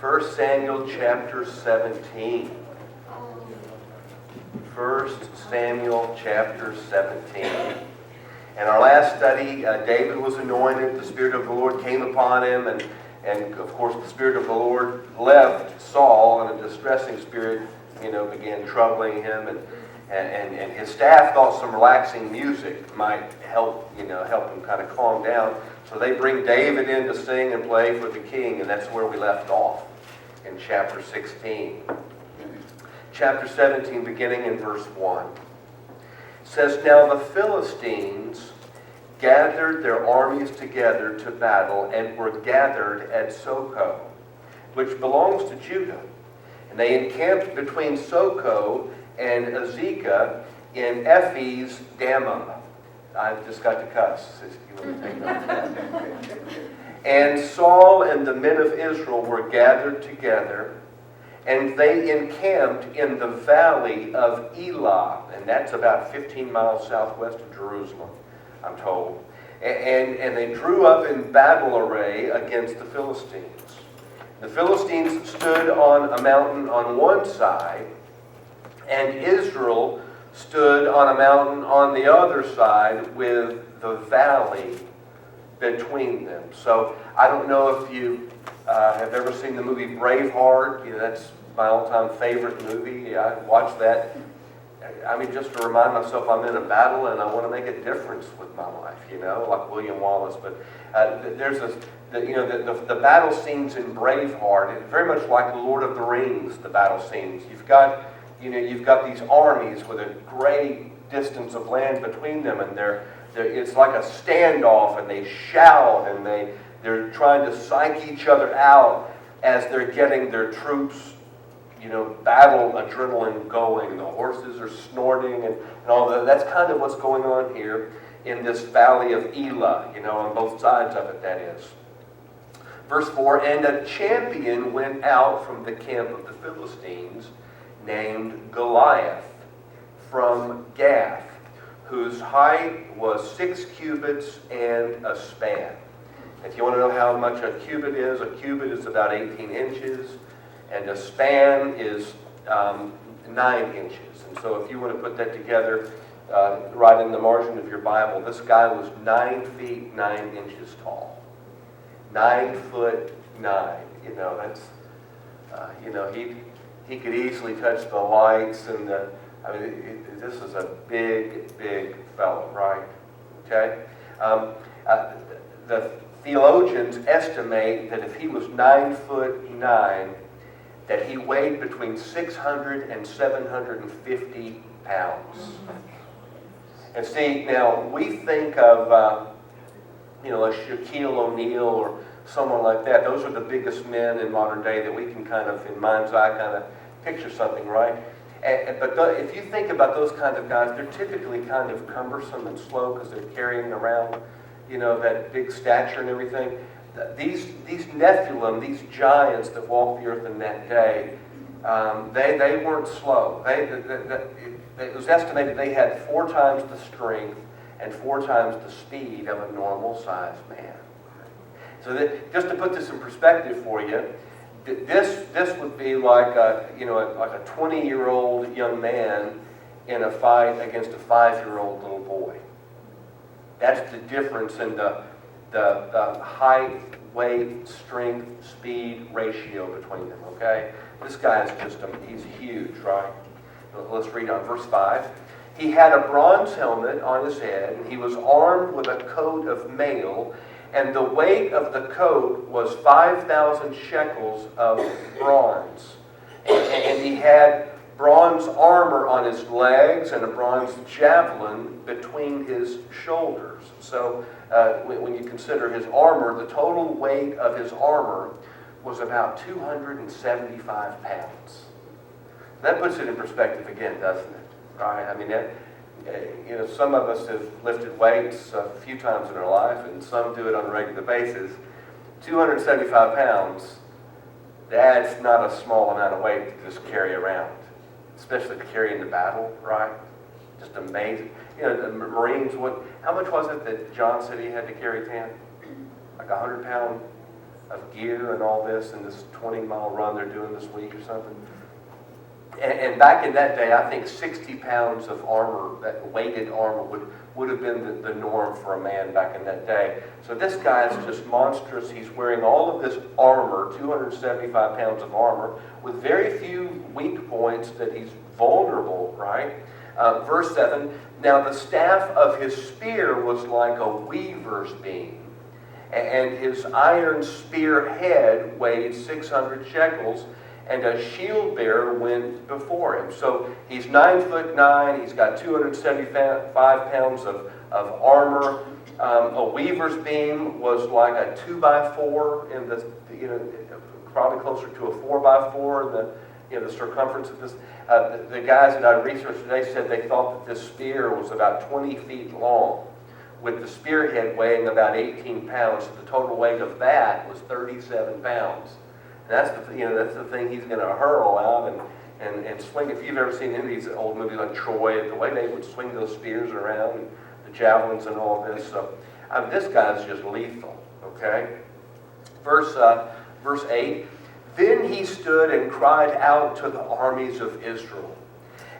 1 Samuel chapter 17. 1 Samuel chapter 17. In our last study, David was anointed. The Spirit of the Lord came upon him, and of course the Spirit of the Lord left Saul, and a distressing spirit, began troubling him, and his staff thought some relaxing music might help him kind of calm down. So they bring David in to sing and play for the king, and that's where we left off in chapter 16. Chapter 17, beginning in verse 1. It says, "Now the Philistines gathered their armies together to battle and were gathered at Socoh, which belongs to Judah. And they encamped between Socoh and Azekah in Ephes Dammim." I've just got to cuss. "And Saul and the men of Israel were gathered together, and they encamped in the valley of Elah," and that's about 15 miles southwest of Jerusalem, I'm told. And they drew up in battle array against the Philistines. The Philistines stood on a mountain on one side, and Israel stood on a mountain on the other side with the valley between them. So I don't know if you have ever seen the movie Braveheart. That's my all-time favorite movie. I watch that. Just to remind myself I'm in a battle and I want to make a difference with my life, like William Wallace. But there's the battle scenes in Braveheart. It's very much like the Lord of the Rings, the battle scenes. You've got these armies with a great distance of land between them, and it's like a standoff, and they shout, and they're trying to psych each other out as they're getting their troops, battle adrenaline going. The horses are snorting and all that. That's kind of what's going on here in this valley of Elah, on both sides of it, that is. Verse 4, "And a champion went out from the camp of the Philistines, named Goliath, from Gath, whose height was 6 cubits and a span." If you want to know how much a cubit is about 18 inches, and a span is 9 inches. And so if you want to put that together, right in the margin of your Bible, this guy was 9 feet 9 inches tall. 9 foot 9. That's he could easily touch the lights, and this is a big, big fellow, right? Okay. The theologians estimate that if he was 9 foot 9, that he weighed between 600 and 750 pounds. And see, now we think of a Shaquille O'Neal or someone like that. Those are the biggest men in modern day that we can kind of, in mind's eye, kind of picture something, right? But if you think about those kinds of guys, they're typically kind of cumbersome and slow because they're carrying around, that big stature and everything. These Nephilim, these giants that walked the earth in that day, they weren't slow. It was estimated they had 4 times the strength and 4 times the speed of a normal-sized man. So just to put this in perspective for you, this would be like a 20-year-old young man in a fight against a 5-year-old little boy. That's the difference in the height, weight, strength, speed ratio between them. Okay, this guy is he's huge, right? Let's read on verse 5. "He had a bronze helmet on his head, and he was armed with a coat of mail. And the weight of the coat was 5,000 shekels of bronze. And he had bronze armor on his legs and a bronze javelin between his shoulders." So when you consider his armor, the total weight of his armor was about 275 pounds. That puts it in perspective again, doesn't it? Right? Some of us have lifted weights a few times in our life, and some do it on a regular basis. 275 pounds, that's not a small amount of weight to just carry around, especially to carry into battle, right? Just amazing. The Marines, how much was it that John said he had to carry, Tam? Like a 100-pound of gear and all this in this 20-mile run they're doing this week or something. And back in that day, I think 60 pounds of armor, that weighted armor, would have been the norm for a man back in that day. So this guy is just monstrous. He's wearing all of this armor, 275 pounds of armor, with very few weak points, that he's vulnerable, right? Verse 7, now the staff of his spear was like a weaver's beam, and his iron spear head weighed 600 shekels, and a shield bearer went before him. So he's 9'9", he's got 275 pounds of armor. A weaver's beam was like a 2x4 in the, probably closer to a 4x4 in the circumference of this. The guys that I researched today said they thought that this spear was about 20 feet long, with the spearhead weighing about 18 pounds. So the total weight of that was 37 pounds. That's the thing he's going to hurl out and swing. If you've ever seen any of these old movies like Troy, the way they would swing those spears around, and the javelins and all of this. So this guy's just lethal. Okay. Verse 8. Then he stood and cried out to the armies of Israel,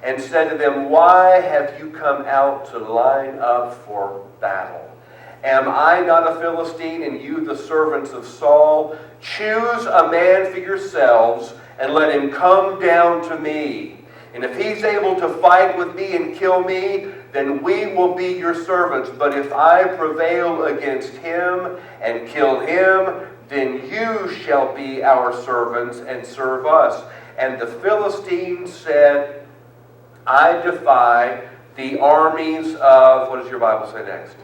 and said to them, why have you come out to line up for battle? Am I not a Philistine, and you the servants of Saul? Choose a man for yourselves, and let him come down to me. And if he's able to fight with me and kill me, then we will be your servants. But if I prevail against him and kill him, then you shall be our servants and serve us. And the Philistines said, I defy the armies of, what does your Bible say next?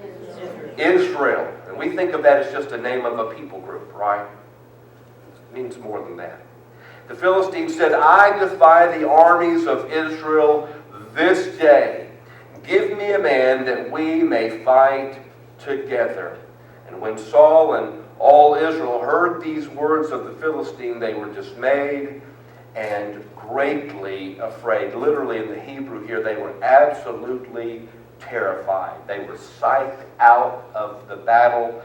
Israel. And we think of that as just a name of a people group, right? It means more than that. The Philistines said, I defy the armies of Israel this day. Give me a man that we may fight together. And when Saul and all Israel heard these words of the Philistine, they were dismayed and greatly afraid. Literally in the Hebrew here, they were absolutely terrified. They were psyched out of the battle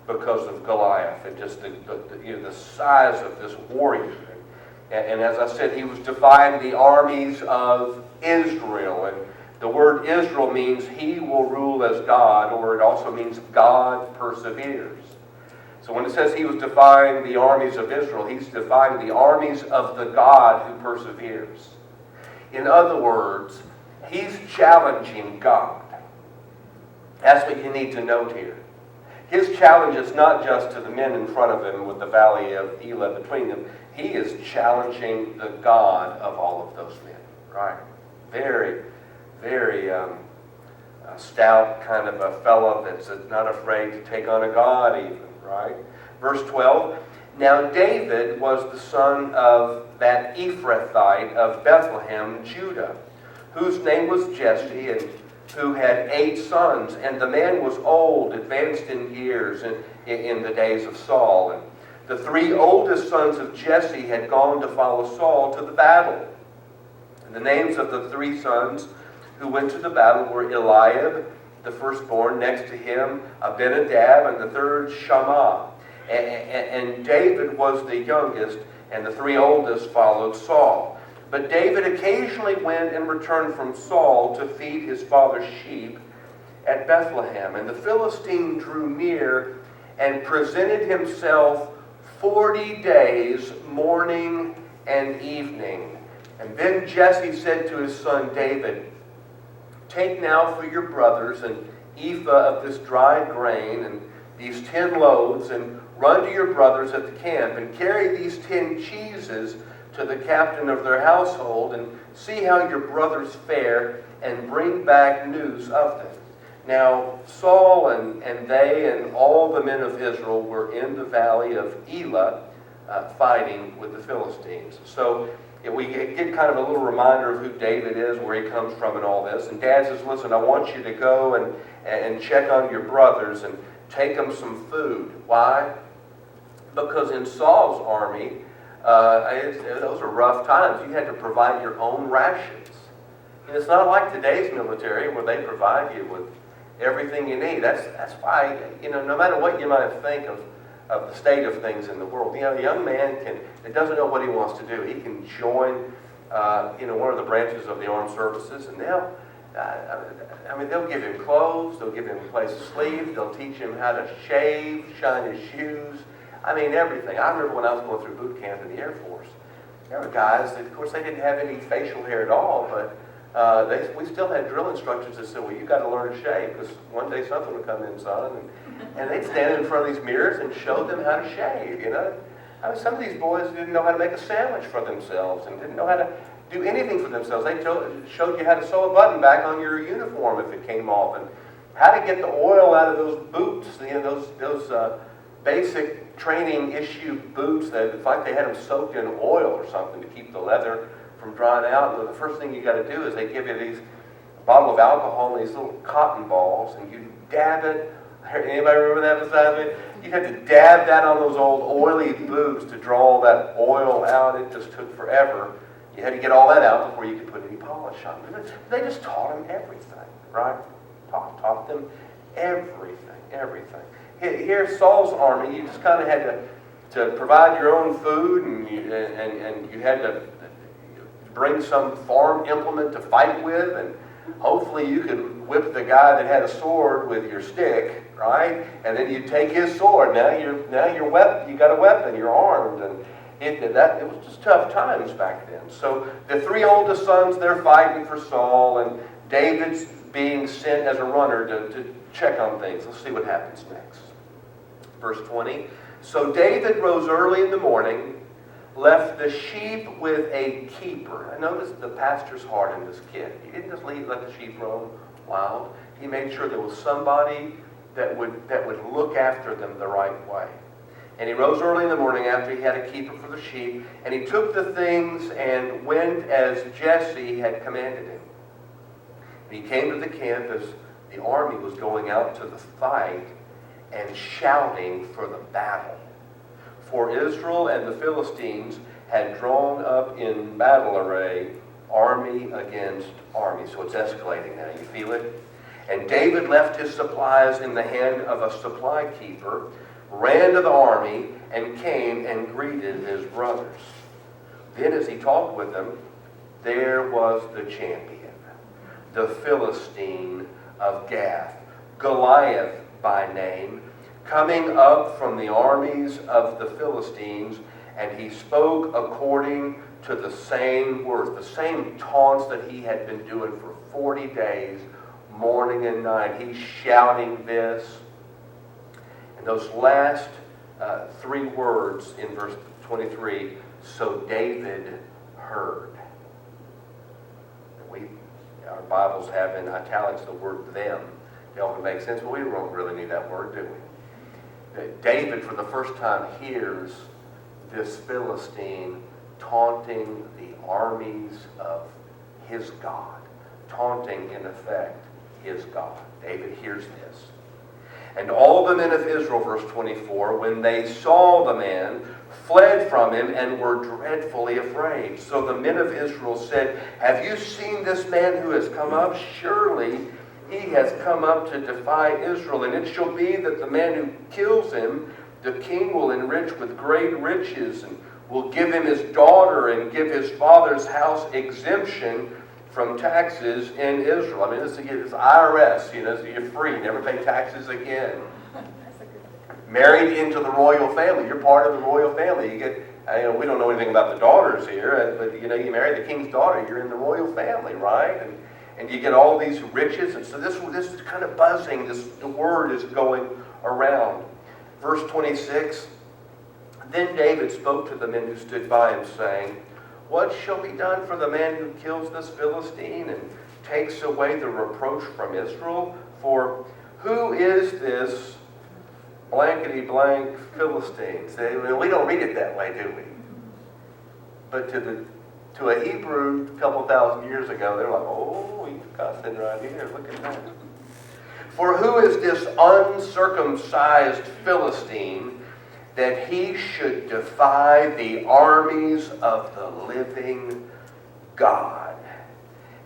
because of Goliath and just the size of this warrior. And as I said, he was defying the armies of Israel. And the word Israel means he will rule as God, or it also means God perseveres. So when it says he was defying the armies of Israel, he's defying the armies of the God who perseveres. In other words, he's challenging God. That's what you need to note here. His challenge is not just to the men in front of him with the valley of Elah between them. He is challenging the God of all of those men, right? Very, very stout kind of a fellow that's not afraid to take on a God even, right? Verse 12, now David was the son of that Ephrathite of Bethlehem, Judah, whose name was Jesse, and who had 8 sons, and the man was old, advanced in years in the days of Saul. And the 3 oldest sons of Jesse had gone to follow Saul to the battle. And the names of the 3 sons who went to the battle were Eliab, the firstborn, next to him Abinadab, and the third Shammah. And David was the youngest, and the 3 oldest followed Saul. But David occasionally went and returned from Saul to feed his father's sheep at Bethlehem. And the Philistine drew near and presented himself 40 days, morning and evening. And then Jesse said to his son David, take now for your brothers an ephah of this dried grain and these 10 loaves, and run to your brothers at the camp, and carry these 10 cheeses to the captain of their household, and see how your brothers fare, and bring back news of them. Now Saul and they and all the men of Israel were in the valley of Elah fighting with the Philistines. So we get kind of a little reminder of who David is, where he comes from and all this. And Dad says, listen, I want you to go and check on your brothers and take them some food. Why? Because in Saul's army, those are rough times. You had to provide your own rations. And it's not like today's military where they provide you with everything you need. That's why, no matter what you might think the state of things in the world. You know, a young man that doesn't know what he wants to do, he can join one of the branches of the armed services, and they'll give him clothes, they'll give him a place to sleep, they'll teach him how to shave, shine his shoes, everything. I remember when I was going through boot camp in the Air Force, there were guys that, of course, they didn't have any facial hair at all, but we still had drill instructors that said, well, you got to learn to shave, because one day something would come in, son, and they'd stand in front of these mirrors and show them how to shave, some of these boys didn't know how to make a sandwich for themselves and didn't know how to do anything for themselves. They showed you how to sew a button back on your uniform if it came off, and how to get the oil out of those boots, those basic training issue boots that it's like they had them soaked in oil or something to keep the leather from drying out. And the first thing you got to do is they give you a bottle of alcohol and these little cotton balls, and you dab it. Anybody remember that besides me? You had to dab that on those old oily boots to draw all that oil out. It just took forever. You had to get all that out before you could put any polish on them. They just taught them everything, right? Taught them everything. Here, Saul's army, you just kind of had to provide your own food, and you had to bring some farm implement to fight with, and hopefully you could whip the guy that had a sword with your stick, right? And then you take his sword. Now you're weapon. You got a weapon. You're armed, and it was just tough times back then. So the three oldest sons, they're fighting for Saul, and David's being sent as a runner to check on things. Let's see what happens next. Verse 20. So David rose early in the morning, left the sheep with a keeper. I noticed the pastor's heart in this kid. He didn't just let the sheep roam wild. He made sure there was somebody that would look after them the right way. And he rose early in the morning after he had a keeper for the sheep, and he took the things and went as Jesse had commanded him. And he came to the camp as the army was going out to the fight and shouting for the battle. For Israel and the Philistines had drawn up in battle array, army against army. So it's escalating now. You feel it? And David left his supplies in the hand of a supply keeper, ran to the army, and came and greeted his brothers. Then as he talked with them, there was the champion, the Philistine of Gath, Goliath by name, coming up from the armies of the Philistines, and he spoke according to the same words, the same taunts that he had been doing for 40 days, morning and night. He's shouting this. And those last three words in verse 23, so David heard. Our Bibles have in italics the word them to help it make sense, but we don't really need that word, do we? David, for the first time, hears this Philistine taunting the armies of his God, taunting, in effect, his God. David hears this. And all the men of Israel, verse 24, when they saw the man, fled from him and were dreadfully afraid. So the men of Israel said, have you seen this man who has come up? Surely he has come up to defy Israel. And it shall be that the man who kills him, the king will enrich with great riches, and will give him his daughter, and give his father's house exemption from taxes in Israel. This is IRS, so you're free, never pay taxes again. Married into the royal family. You're part of the royal family. You get, we don't know anything about the daughters here, but you marry the king's daughter, you're in the royal family, right? And you get all these riches, and so this is kind of buzzing. The word is going around. Verse 26, then David spoke to the men who stood by him, saying, what shall be done for the man who kills this Philistine and takes away the reproach from Israel? For who is this blankety-blank Philistine? We don't read it that way, do we? But to a Hebrew a couple thousand years ago, they're like, oh, he's cussing right here. Look at that. For who is this uncircumcised Philistine that he should defy the armies of the living God?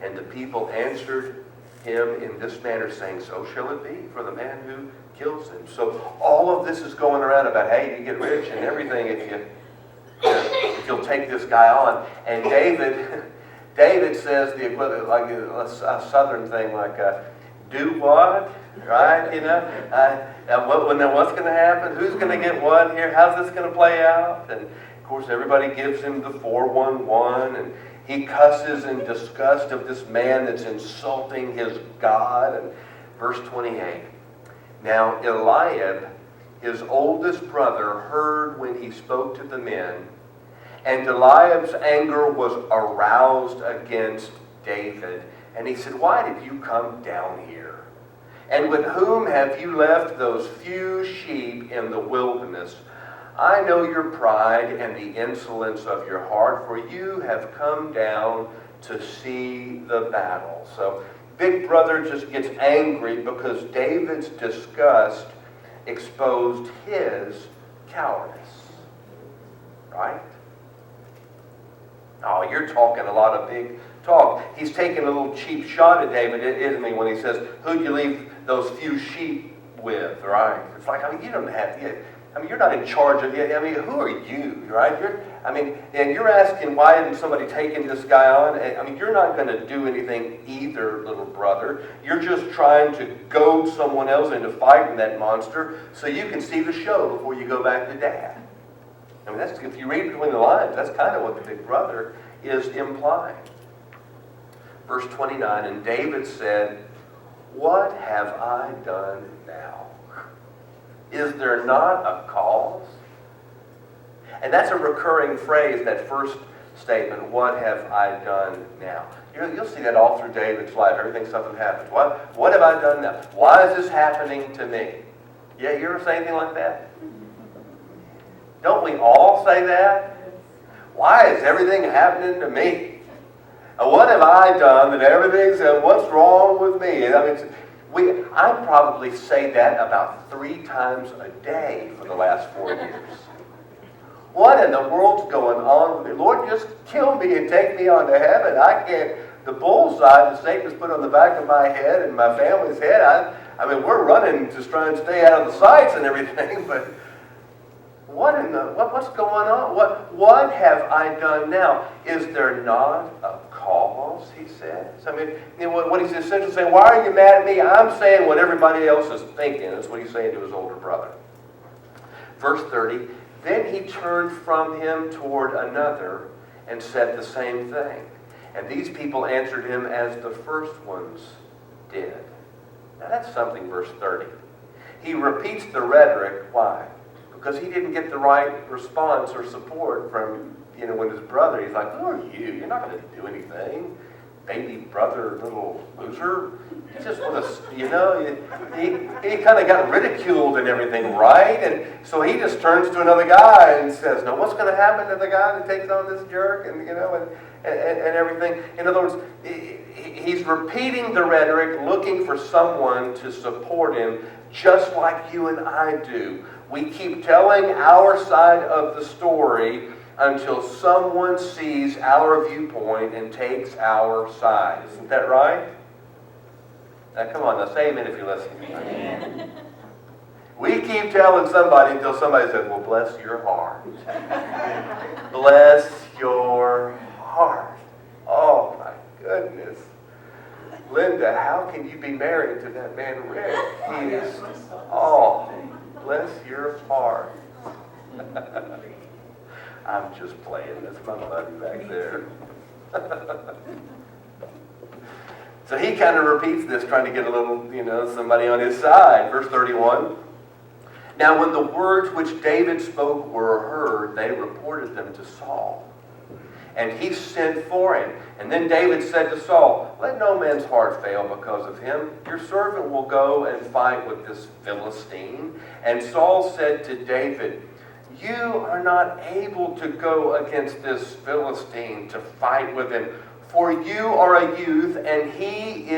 And the people answered him in this manner, saying, so shall it be for the man who kills him. So all of this is going around about, hey, you get rich and everything if you'll take this guy on. And David says the equivalent, like a southern thing, like, do what? Right? What's going to happen? Who's going to get what here? How's this going to play out? And of course, everybody gives him the 411, and he cusses in disgust of this man that's insulting his God. And verse 28. Now Eliab, his oldest brother, heard when he spoke to the men, and Eliab's anger was aroused against David. And he said, why did you come down here? And with whom have you left those few sheep in the wilderness? I know your pride and the insolence of your heart, for you have come down to see the battle. So big brother just gets angry because David's disgust exposed his cowardice. Right? Oh, you're talking a lot of big talk. He's taking a little cheap shot at David, isn't he, when he says, who'd you leave those few sheep with, right? It's like, you don't have to, you're not in charge of it. Who are you, right? And you're asking, why isn't somebody taking this guy on? You're not going to do anything either, little brother. You're just trying to goad someone else into fighting that monster so you can see the show before you go back to dad. That's, if you read between the lines, that's kind of what the big brother is implying. Verse 29, and David said, what have I done now? Is there not a cause? And that's a recurring phrase, that first statement, what have I done now? You'll see that all through David's life. Everything, something happens. What have I done now? Why is this happening to me? Yeah, you ever say anything like that? Don't we all say that? Why is everything happening to me? What have I done that everything's, what's wrong with me? I probably say that about 3 times a day for the last 4 years. What in the world's going on with me? Lord, just kill me and take me on to heaven. I can't, the bullseye that Satan's put on the back of my head and my family's head, we're running to try and stay out of the sights and everything, but what's going on? What have I done now? Is there not a cause, he says? What he's essentially saying, why are you mad at me? I'm saying what everybody else is thinking. That's what he's saying to his older brother. Verse 30, then he turned from him toward another and said the same thing. And these people answered him as the first ones did. Now that's something, verse 30. He repeats the rhetoric. Why? Because he didn't get the right response or support from, when his brother, he's like, who are you? You're not going to do anything. Baby brother, little loser. He just want to, he kind of got ridiculed and everything, right? And so he just turns to another guy and says, now what's going to happen to the guy that takes on this jerk? And, and everything. In other words, he's repeating the rhetoric, looking for someone to support him, just like you and I do. We keep telling our side of the story until someone sees our viewpoint and takes our side. Isn't that right? Now come on, now say amen if you're listening. Amen. We keep telling somebody until somebody says, well, bless your heart. Bless your heart. Oh my goodness. Linda, how can you be married to that man Rick? He is, bless your heart. I'm just playing. That's my buddy back there. So he kind of repeats this, trying to get a little, somebody on his side. Verse 31. Now when the words which David spoke were heard, they reported them to Saul. And he sent for him. And then David said to Saul, let no man's heart fail because of him. Your servant will go and fight with this Philistine. And Saul said to David, you are not able to go against this Philistine to fight with him, for you are a youth, and he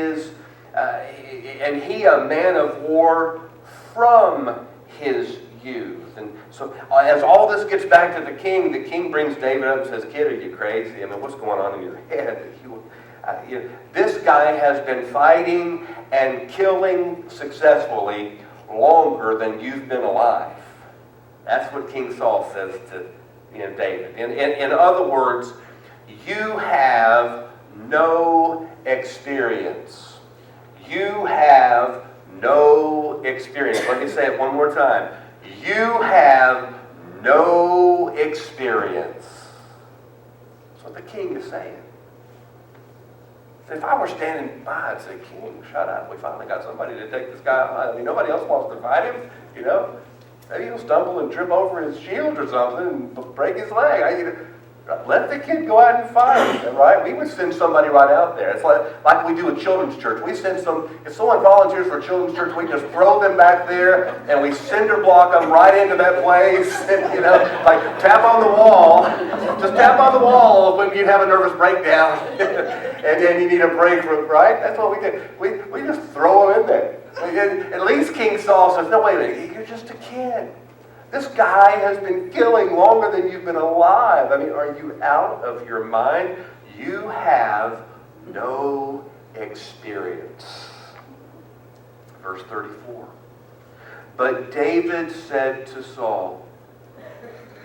a man of war from his youth. And so as all this gets back to the king brings David up and says, kid, are you crazy? What's going on in your head? This guy has been fighting and killing successfully longer than you've been alive. That's what King Saul says to David. In other words, you have no experience. You have no experience. Let me say it one more time. You have no experience. That's what the king is saying. If I were standing by and say, King, shut up. We finally got somebody to take this guy out. I mean, nobody else wants to fight him, Maybe he'll stumble and trip over his shield or something and break his leg. Let the kid go out and fight, right? We would send somebody right out there. It's like we do with children's church. We send if someone volunteers for children's church, we just throw them back there and we cinder block them right into that place. And, like tap on the wall. Just tap on the wall when you have a nervous breakdown and then you need a break room, right? That's what we do. We just throw them in there. And at least King Saul says, no, wait a minute, you're just a kid. This guy has been killing longer than you've been alive. I mean, are you out of your mind? You have no experience. Verse 34. But David said to Saul,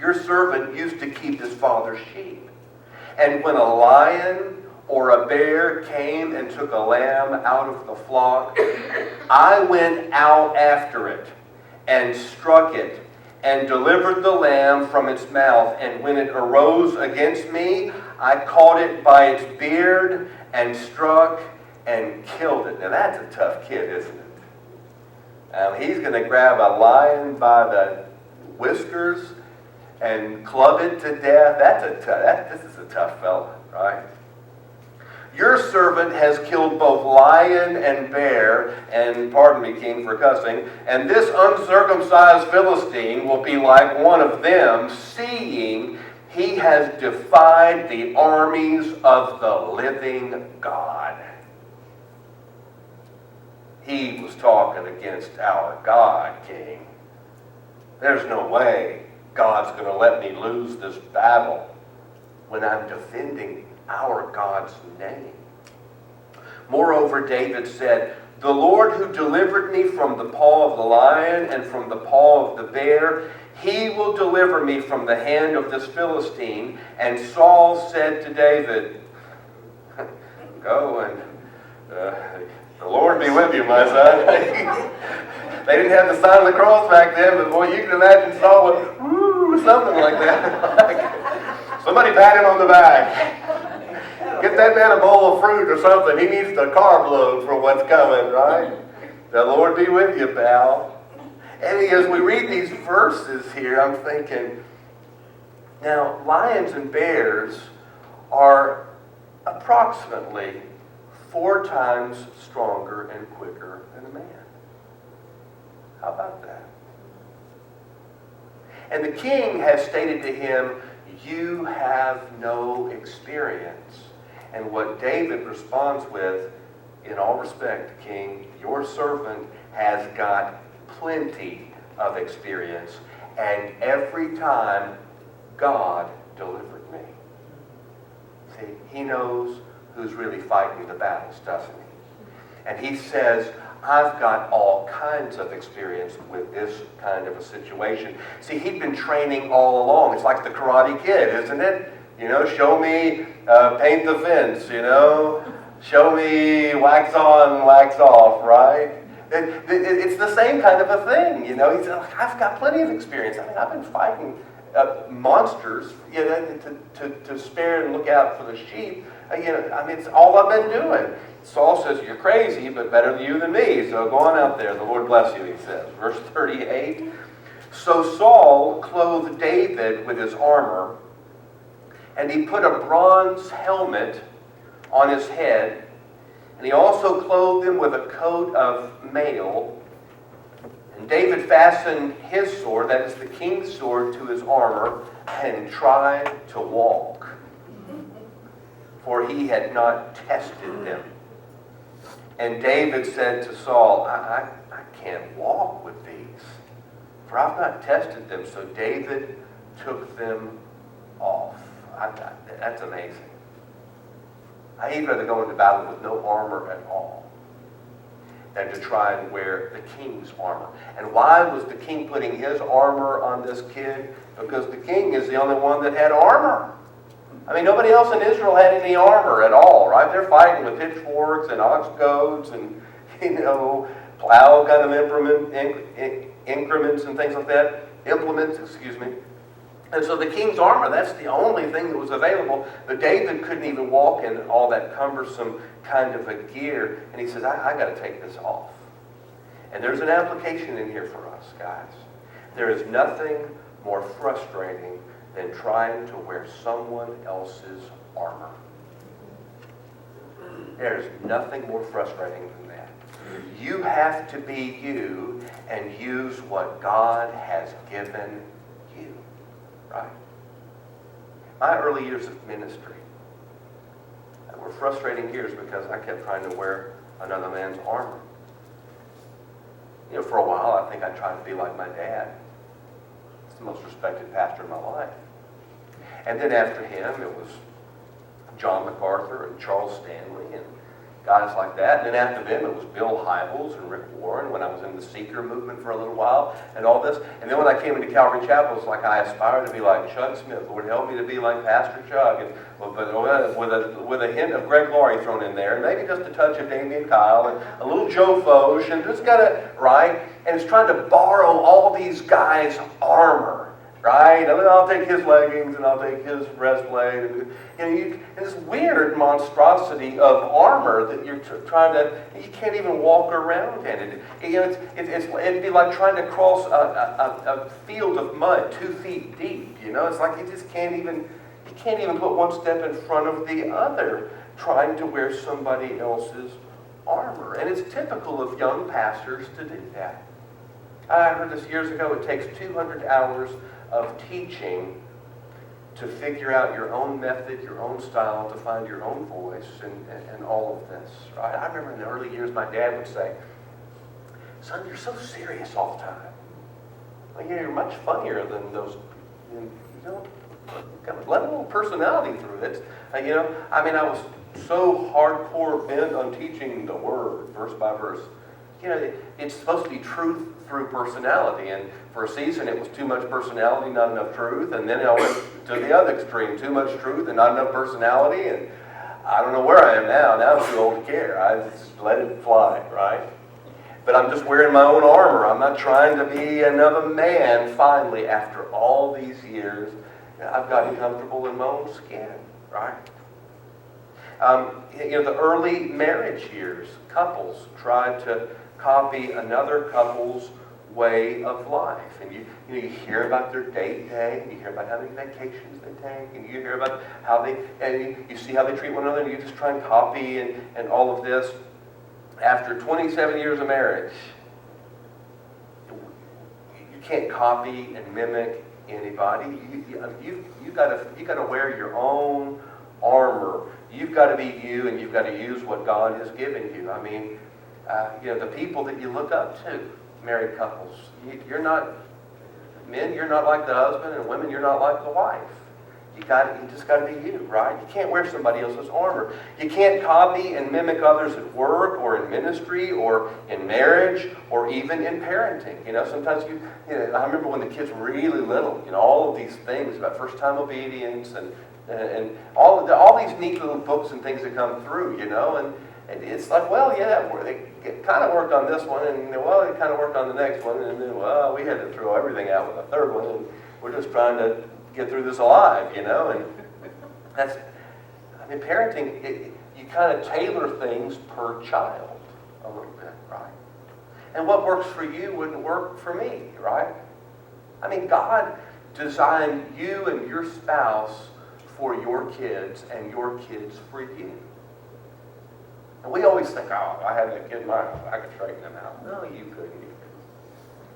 your servant used to keep his father's sheep. And when a lion or a bear came and took a lamb out of the flock, I went out after it and struck it and delivered the lamb from its mouth. And when it arose against me, I caught it by its beard and struck and killed it. Now that's a tough kid, isn't it? He's going to grab a lion by the whiskers and club it to death. This is a tough fella, right? Your servant has killed both lion and bear, and pardon me, king, for cussing, and this uncircumcised Philistine will be like one of them, seeing he has defied the armies of the living God. He was talking against our God, king. There's no way God's going to let me lose this battle when I'm defending our God's name. Moreover, David said, the Lord who delivered me from the paw of the lion and from the paw of the bear, he will deliver me from the hand of this Philistine. And Saul said to David, go and the Lord be with you, my son. They didn't have the sign of the cross back then, but boy, you can imagine Saul with something like that. Somebody pat him on the back. Get that man a bowl of fruit or something. He needs the carb load for what's coming, right? The Lord be with you, pal. And as we read these verses here, I'm thinking, now, lions and bears are approximately 4 times stronger and quicker than a man. How about that? And the king has stated to him, you have no experience. And what David responds with, in all respect, king, your servant has got plenty of experience, and every time God delivered me. See, he knows who's really fighting the battles, doesn't he? And he says, I've got all kinds of experience with this kind of a situation. See, he'd been training all along. It's like the Karate Kid, isn't it? Show me paint the fence, Show me wax on, wax off, right? It's the same kind of a thing, He said, I've got plenty of experience. I mean, I've been fighting monsters, to spare and look out for the sheep. It's all I've been doing. Saul says, you're crazy, but better you than me. So go on out there. The Lord bless you, he says. Verse 38. So Saul clothed David with his armor, and he put a bronze helmet on his head, and he also clothed him with a coat of mail. And David fastened his sword, that is the king's sword, to his armor, and tried to walk, for he had not tested them. And David said to Saul, I can't walk with these, for I've not tested them. So David took them off. That's amazing. I'd rather go into battle with no armor at all. than to try and wear the king's armor. And why was the king putting his armor on this kid? Because the king is the only one that had armor. I mean, nobody else in Israel had any armor at all, right? They're fighting with pitchforks and ox goads and, plow kind of increments and things like that. Implements, excuse me. And so the king's armor, that's the only thing that was available. But David couldn't even walk in all that cumbersome kind of a gear. And he says, I got to take this off. And there's an application in here for us, guys. There is nothing more frustrating than trying to wear someone else's armor. There's nothing more frustrating than that. You have to be you and use what God has given you. Right? My early years of ministry were frustrating years because I kept trying to wear another man's armor. For a while, I think I tried to be like my dad. He's the most respected pastor in my life. And then after him, it was John MacArthur and Charles Stanley and guys like that. And then after them, it was Bill Hybels and Rick Warren when I was in the Seeker movement for a little while and all this. And then when I came into Calvary Chapel, it's like I aspired to be like Chuck Smith. Lord, help me to be like Pastor Chuck. And, with a hint of Greg Laurie thrown in there. And maybe just a touch of Damian Kyle and a little Joe Foch. And just got to, right? And it's trying to borrow all these guys' armor. Right? And then I'll take his leggings and I'll take his breastplate. And this weird monstrosity of armor that you're trying to, you can't even walk around in it. It'd be like trying to cross a field of mud 2 feet deep. It's like you can't even put one step in front of the other trying to wear somebody else's armor. And it's typical of young pastors to do that. I heard this years ago. It takes 200 hours of teaching to figure out your own method, your own style, to find your own voice and all of this. Right? I remember in the early years my dad would say, "Son, you're so serious all the time. Well, you're much funnier than those, kind of let a little personality through it." I was so hardcore bent on teaching the word, verse by verse. It's supposed to be truth through personality. And for a season, it was too much personality, not enough truth. And then I went to the other extreme, too much truth and not enough personality. And I don't know where I am now. Now I'm too old to care. I just let it fly, right? But I'm just wearing my own armor. I'm not trying to be another man. Finally, after all these years, I've gotten comfortable in my own skin, right? The early marriage years, couples tried to copy another couple's way of life. And you hear about their date day, and you hear about how many vacations they take, and you hear about how you see how they treat one another, and you just try and copy and all of this. After 27 years of marriage, you can't copy and mimic anybody. You got to wear your own armor. You've got to be you, and you've got to use what God has given you. I mean, the people that you look up to, married couples, you're not like the husband, and women, you're not like the wife. You just got to be you, right? You can't wear somebody else's armor. You can't copy and mimic others at work or in ministry or in marriage or even in parenting. Sometimes I remember when the kids were really little, all of these things about first-time obedience and all these neat little books and things that come through, and it's like, well, yeah, they kind of worked on this one, and well, they kind of worked on the next one, and then, well, we had to throw everything out with a third one, and we're just trying to get through this alive, and that's, parenting, you kind of tailor things per child a little bit, right? And what works for you wouldn't work for me, right? God designed you and your spouse for your kids and your kids for you. And we always think, oh, if I had that kid in my house, I could straighten them out. No, you couldn't.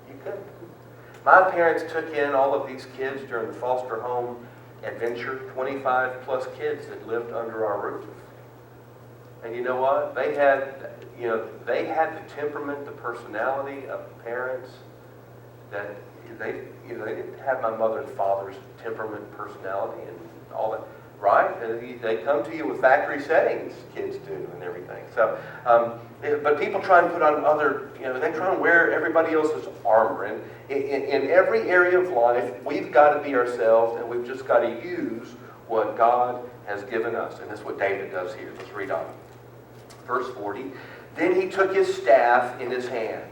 You couldn't. My parents took in all of these kids during the foster home adventure, 25 plus kids that lived under our roof. And you know what? They had the temperament, the personality of parents that they didn't have my mother and father's temperament, personality, and all that. right? They come to you with factory settings, kids do, and everything. So, but people try and put on other, they try and wear everybody else's armor. And in every area of life, we've got to be ourselves, and we've just got to use what God has given us. And that's what David does here. Let's read on. Verse 40. Then he took his staff in his hand,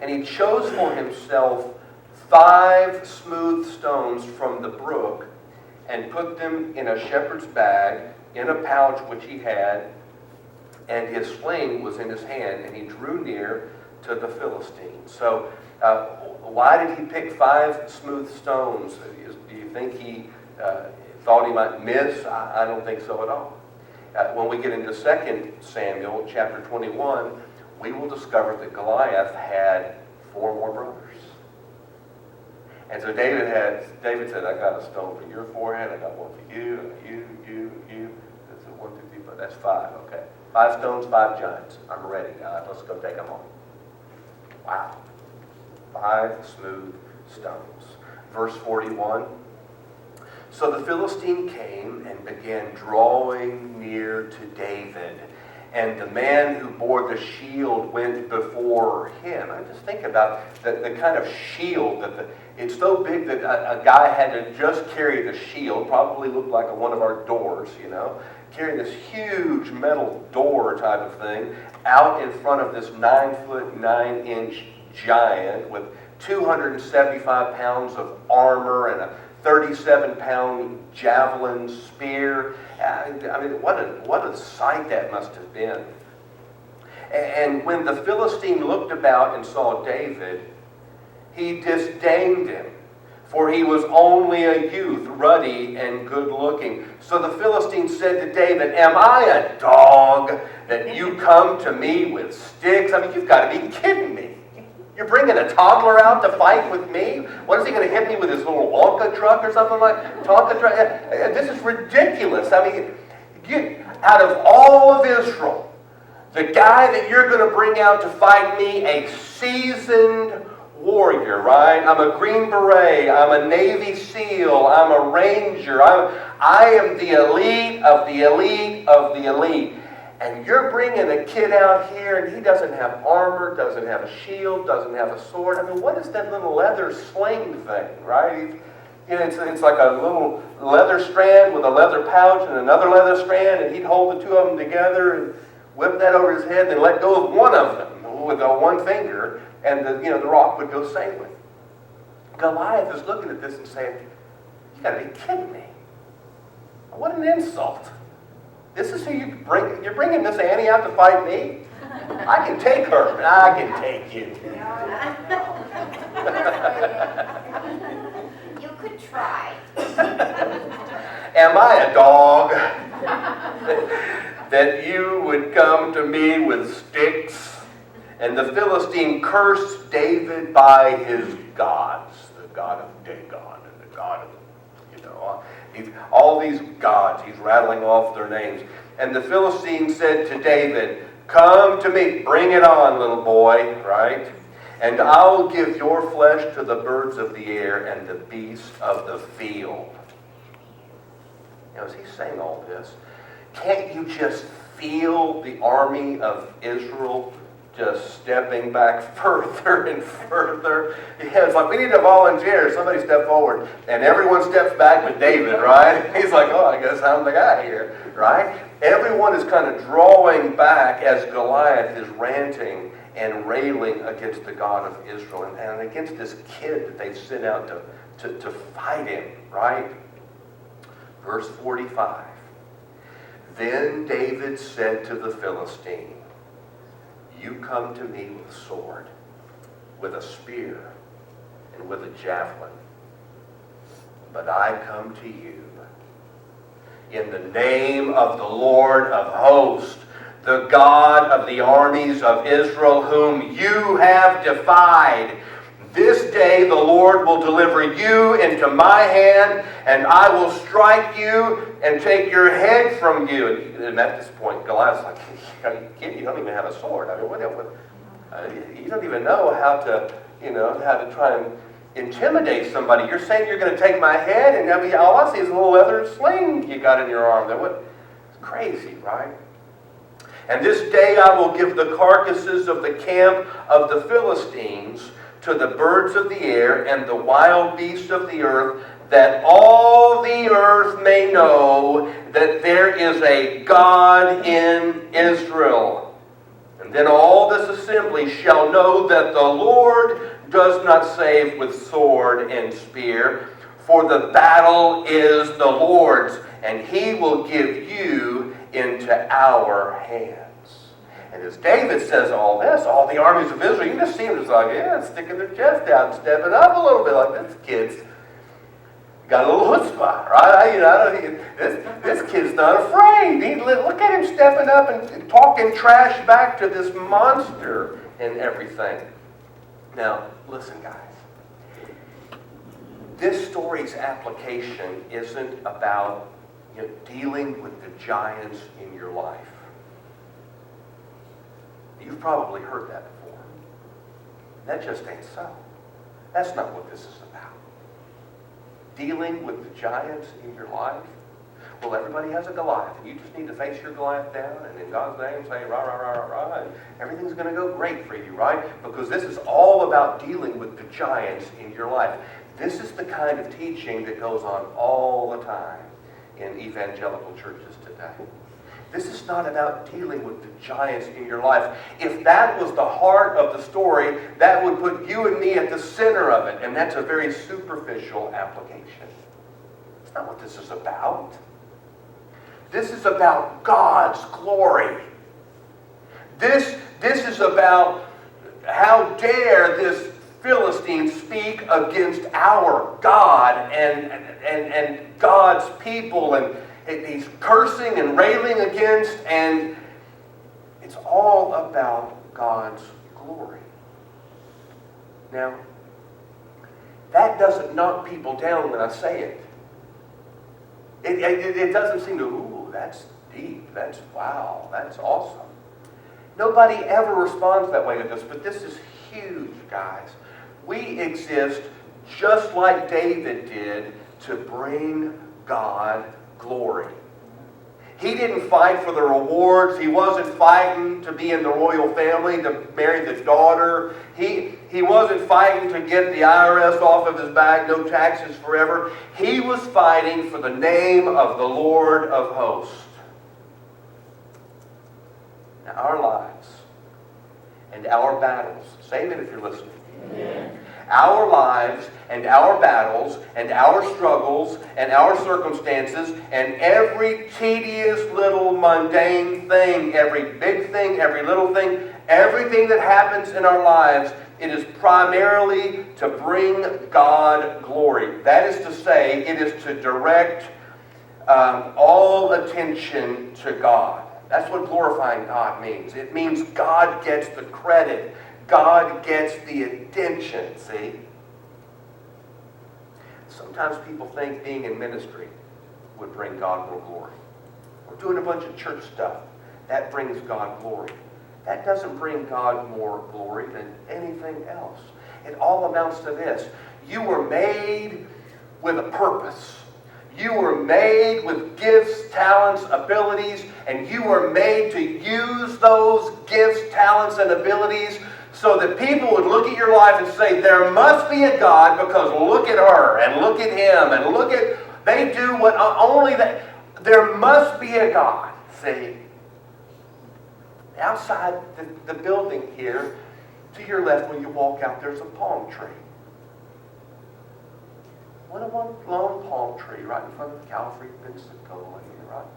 and he chose for himself 5 smooth stones from the brook, and put them in a shepherd's bag, in a pouch which he had, and his sling was in his hand, and he drew near to the Philistines. So, why did he pick 5 smooth stones? Do you think he thought he might miss? I don't think so at all. When we get into 2 Samuel chapter 21, we will discover that Goliath had 4 more brothers. And so David said, I got a stone for your forehead, I got one for you, you. That's 1, 2, 3, 4. That's 5, okay. 5 stones, 5 giants. I'm ready. Let's go take them on. Wow. 5 smooth stones. Verse 41. So the Philistine came and began drawing near to David. And the man who bore the shield went before him. I just think about the kind of shield it's so big that a guy had to just carry the shield, probably looked like one of our doors, carry this huge metal door type of thing out in front of this 9-foot 9-inch giant with 275 pounds of armor and a 37-pound javelin spear. I mean, what a sight that must have been. And when the Philistine looked about and saw David, he disdained him, for he was only a youth, ruddy and good-looking. So the Philistine said to David, am I a dog that you come to me with sticks? I mean, you've got to be kidding me. You're bringing a toddler out to fight with me? What, is he going to hit me with his little Wonka truck or something like Tonka truck? This is ridiculous. I mean, out of all of Israel, the guy that you're going to bring out to fight me, a seasoned warrior, right? I'm a Green Beret. I'm a Navy SEAL. I'm a Ranger. I am the elite of the elite of the elite. And you're bringing a kid out here, and he doesn't have armor, doesn't have a shield, doesn't have a sword. I mean, what is that little leather sling thing, right? It's like a little leather strand with a leather pouch and another leather strand, and he'd hold the 2 of them together and whip that over his head, then let go of one of them with one finger, and the rock would go sailing. Goliath is looking at this and saying, you got to be kidding me. What an insult. This is who you bring. You're bringing Miss Annie out to fight me? I can take her, and I can take you. You could try. Am I a dog that you would come to me with sticks? And the Philistine cursed David by his gods, the god of Dagon and the god of, all these gods. He's rattling off their names. And the Philistine said to David, come to me, bring it on, little boy, right? And I'll give your flesh to the birds of the air and the beasts of the field. As he's saying all this, can't you just feel the army of Israel just stepping back further and further? Yeah, it's like, we need to volunteer. Somebody step forward. And everyone steps back but David, right? He's like, oh, I guess I'm the guy here, right? Everyone is kind of drawing back as Goliath is ranting and railing against the God of Israel and against this kid that they've sent out to fight him, right? Verse 45. Then David said to the Philistine, you come to me with a sword, with a spear, and with a javelin. But I come to you in the name of the Lord of hosts, the God of the armies of Israel, whom you have defied. This day the Lord will deliver you into my hand, and I will strike you and take your head from you. And at this point, Goliath's like, kid, you don't even have a sword. I mean, you don't even know how to try and intimidate somebody. You're saying you're going to take my head, and I mean, all I see is a little leather sling you got in your arm. It's crazy, right? And this day I will give the carcasses of the camp of the Philistines to the birds of the air and the wild beasts of the earth, that all the earth may know that there is a God in Israel. And then all this assembly shall know that the Lord does not save with sword and spear, for the battle is the Lord's, and he will give you into our hands. And as David says all this, all the armies of Israel, you can just see them just like, sticking their chest out and stepping up a little bit like this kid's got a little chutzpah, right? This kid's not afraid. Look at him stepping up and talking trash back to this monster and everything. Now, listen, guys. This story's application isn't about dealing with the giants in your life. You've probably heard that before. That just ain't so. That's not what this is about. Dealing with the giants in your life. Well, everybody has a Goliath, and you just need to face your Goliath down, and in God's name say, rah, rah, rah, rah, rah, and everything's going to go great for you, right? Because this is all about dealing with the giants in your life. This is the kind of teaching that goes on all the time in evangelical churches today. This is not about dealing with the giants in your life. If that was the heart of the story, that would put you and me at the center of it, and that's a very superficial application. It's not what this is about. This is about God's glory. This is about how dare this Philistine speak against our God and God's people, and he's cursing and railing against, and it's all about God's glory. Now, that doesn't knock people down when I say it. It doesn't seem to, ooh, that's deep, that's wow, that's awesome. Nobody ever responds that way to this, but this is huge, guys. We exist just like David did to bring God glory. He didn't fight for the rewards. He wasn't fighting to be in the royal family, to marry the daughter. He wasn't fighting to get the IRS off of his back, no taxes forever. He was fighting for the name of the Lord of hosts. Now, our lives and our battles, say amen if you're listening. Amen. Our lives and our battles and our struggles and our circumstances and every tedious little mundane thing, every big thing, every little thing, everything that happens in our lives, it is primarily to bring God glory. That is to say, it is to direct all attention to God. That's what glorifying God means. It means God gets the credit. God gets the attention, see? Sometimes people think being in ministry would bring God more glory. Or doing a bunch of church stuff, that brings God glory. That doesn't bring God more glory than anything else. It all amounts to this. You were made with a purpose. You were made with gifts, talents, abilities, and you were made to use those gifts, talents, and abilities so that people would look at your life and say, there must be a God, because look at her, and look at him, and look at, they do what only that, there must be a God. See, outside the building here, to your left when you walk out, there's a palm tree. What a one lone palm tree right in front of Calvary Pensacola here, right?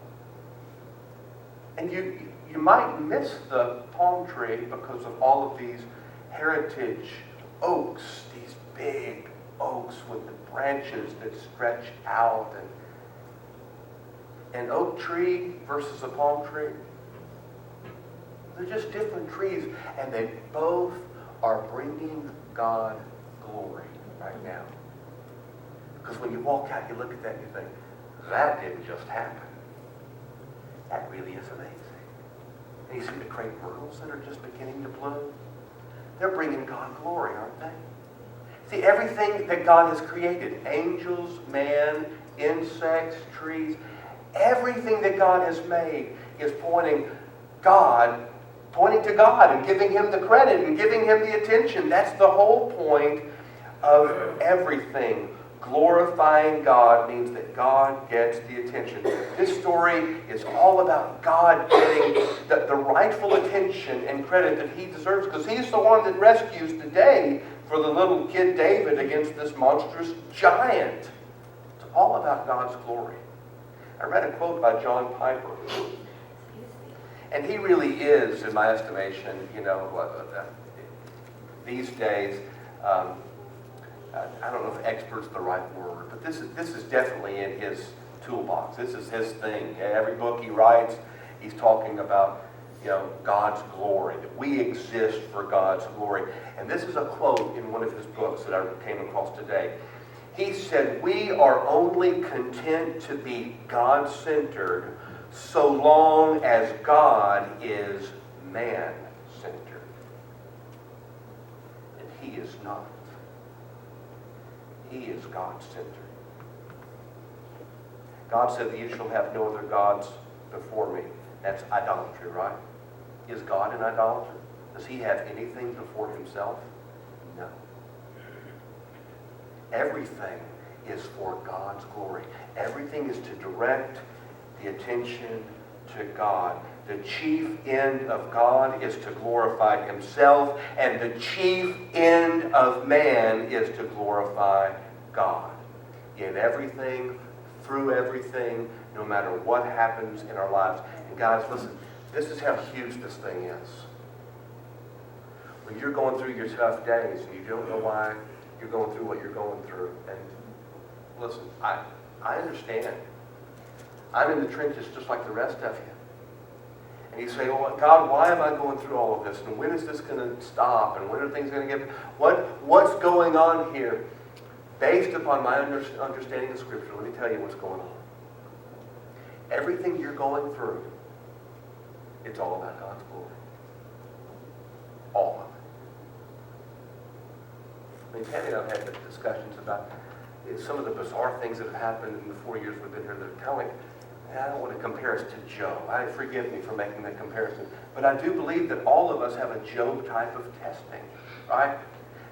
And you might miss the palm tree because of all of these heritage oaks, these big oaks with the branches that stretch out. And an oak tree versus a palm tree, they're just different trees, and they both are bringing God glory right now. Because when you walk out, you look at that and you think, that didn't just happen. That really is amazing. And you see the crepe myrtles that are just beginning to bloom. They're bringing God glory, aren't they? See, everything that God has created, angels, man, insects, trees, everything that God has made is pointing to God and giving Him the credit and giving Him the attention. That's the whole point of everything. Glorifying God means that God gets the attention. This story is all about God getting the rightful attention and credit that He deserves, because He's the one that rescues the day for the little kid David against this monstrous giant. It's all about God's glory. I read a quote by John Piper, and he really is, in my estimation, these days, I don't know if expert's the right word, but this is definitely in his toolbox. This is his thing. Every book he writes, he's talking about, God's glory, that we exist for God's glory. And this is a quote in one of his books that I came across today. He said, "We are only content to be God-centered so long as God is man-centered." And He is not. He is God-centered. God said that you shall have no other gods before me. That's idolatry, right? Is God an idolater? Does He have anything before Himself? No. Everything is for God's glory. Everything is to direct the attention to God. The chief end of God is to glorify Himself, and the chief end of man is to glorify God. In everything, through everything, no matter what happens in our lives. And guys, listen, this is how huge this thing is. When you're going through your tough days and you don't know why you're going through what you're going through, and listen, I understand. I'm in the trenches just like the rest of you. And you say, "Oh God, why am I going through all of this? And when is this going to stop? And when are things going to get... What's going on here?" Based upon my understanding of Scripture, let me tell you what's going on. Everything you're going through, it's all about God's glory. All of it. I mean, Patty and I have had discussions about some of the bizarre things that have happened in the 4 years we've been here. They're kind of like, I don't want to compare us to Job. Forgive me for making that comparison. But I do believe that all of us have a Job type of testing, right?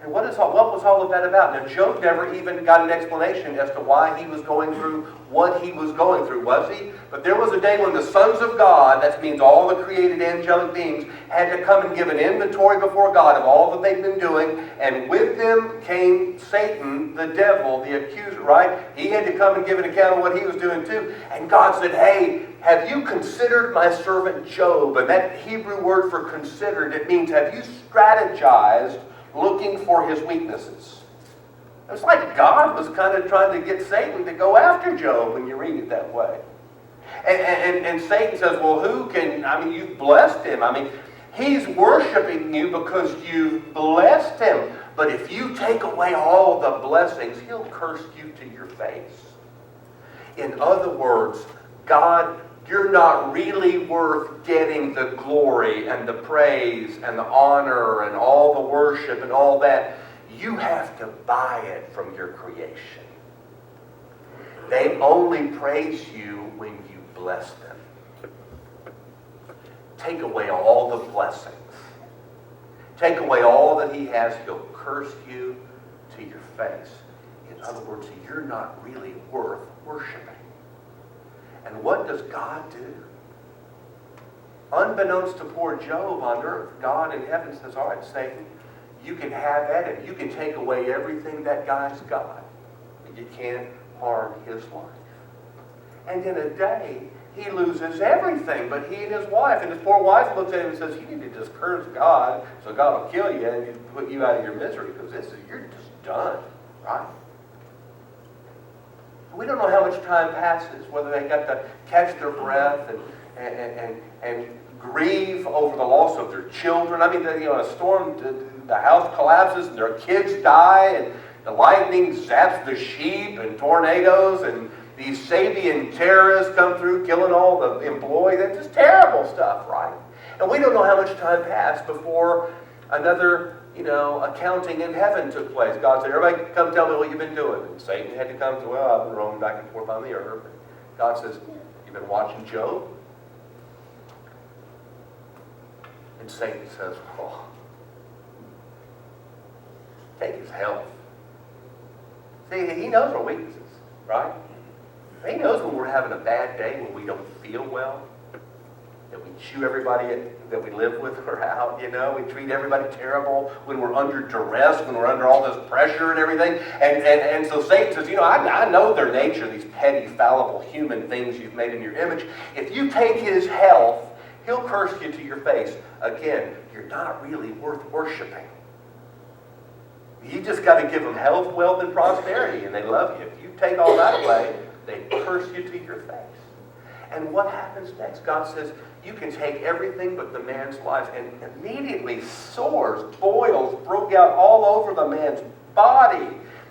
And what was all of that about? Now, Job never even got an explanation as to why he was going through what he was going through, was he? But there was a day when the sons of God, that means all the created angelic beings, had to come and give an inventory before God of all that they've been doing. And with them came Satan, the devil, the accuser, right? He had to come and give an account of what he was doing too. And God said, "Hey, have you considered my servant Job?" And that Hebrew word for considered, it means have you strategized looking for his weaknesses. It's like God was kind of trying to get Satan to go after Job when you read it that way. And Satan says, "Well, who can, you've blessed him. He's worshiping you because you've blessed him. But if you take away all the blessings, he'll curse you to your face." In other words, God, you're not really worth getting the glory and the praise and the honor and all the worship and all that. You have to buy it from your creation. They only praise you when you bless them. Take away all the blessings. Take away all that He has, He'll curse you to your face. In other words, you're not really worth worshiping. And what does God do? Unbeknownst to poor Job on earth, God in heaven says, "All right, Satan, you can have at it. You can take away everything that guy's got. But you can't harm his life." And in a day, he loses everything, but he and his wife. And his poor wife looks at him and says, "You need to just curse God, so God will kill you and put you out of your misery, because you're just done." Right? We don't know how much time passes, whether they got to catch their breath and grieve over the loss of their children. A storm, the house collapses and their kids die, and the lightning zaps the sheep, and tornadoes, and these Sabian terrorists come through killing all the employees. That's just terrible stuff, right? And we don't know how much time passed before another accounting in heaven took place. God said, everybody come tell me what you've been doing. And Satan had to come and say, well, I've been roaming back and forth on the earth. And God says, you've been watching Job? And Satan says, well, take his health. See, he knows our weaknesses, right? He knows when we're having a bad day, when we don't feel well, that we chew everybody that we live with out, we treat everybody terrible, when we're under duress, when we're under all this pressure and everything. And so Satan says, I know their nature, these petty, fallible human things you've made in your image. If you take his health, he'll curse you to your face. Again, you're not really worth worshiping. You just got to give them health, wealth, and prosperity, and they love you. If you take all that away, they curse you to your face. And what happens next? God says, you can take everything but the man's life. And immediately sores, boils broke out all over the man's body.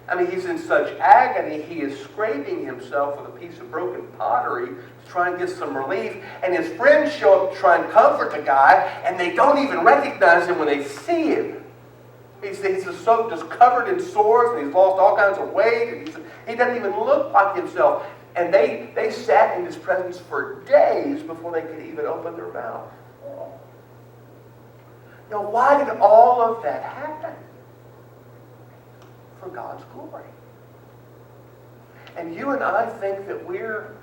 I mean, he's in such agony, he is scraping himself with a piece of broken pottery to try and get some relief. And his friends show up to try and comfort the guy, and they don't even recognize him when they see him. He's just covered in sores, and he's lost all kinds of weight, and he doesn't even look like himself. And they sat in his presence for days before they could even open their mouth. Now, why did all of that happen? For God's glory. And you and I think that we're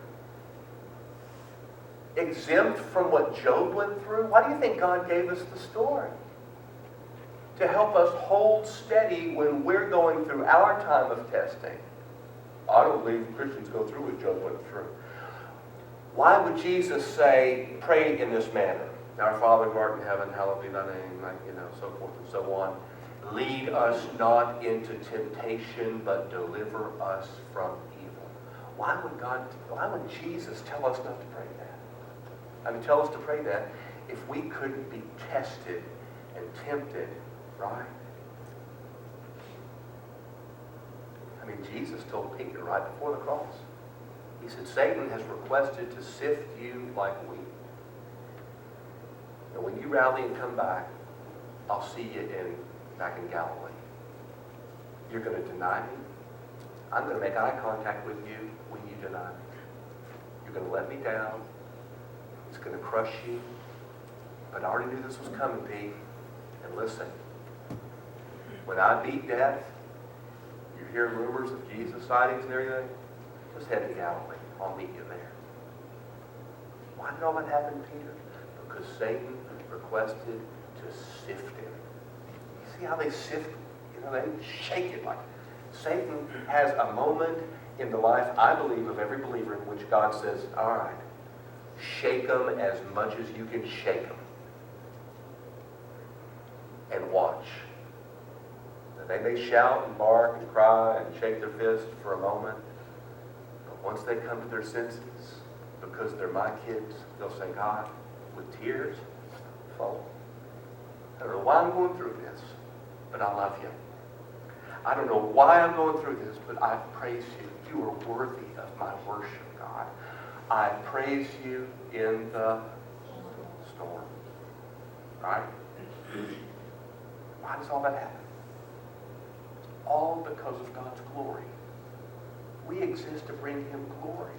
exempt from what Job went through. Why do you think God gave us the story? To help us hold steady when we're going through our time of testing. I don't believe Christians go through what Job went through. Why would Jesus say, pray in this manner? Our Father who art in heaven, hallowed be thy name, so forth and so on. Lead us not into temptation, but deliver us from evil. Why would Jesus tell us not to pray that? Tell us to pray that if we couldn't be tested and tempted, right? Jesus told Peter right before the cross. He said, Satan has requested to sift you like wheat. And when you rally and come back, I'll see you back in Galilee. You're going to deny me. I'm going to make eye contact with you when you deny me. You're going to let me down. It's going to crush you. But I already knew this was coming, Pete. And listen, when I beat death, you're hearing rumors of Jesus sightings and everything, just head to Galilee. I'll meet you there. Why did all that happen, Peter? Because Satan requested to sift him. You see how they sift? They shake it like. Satan has a moment in the life, I believe, of every believer in which God says, all right, shake them as much as you can shake them. And watch. They may shout and bark and cry and shake their fist for a moment, but once they come to their senses, because they're my kids, they'll say, God, with tears, fall. I don't know why I'm going through this, but I love you. I don't know why I'm going through this, but I praise you. You are worthy of my worship, God. I praise you in the storm. Right? Why does all that happen? All because of God's glory. We exist to bring him glory.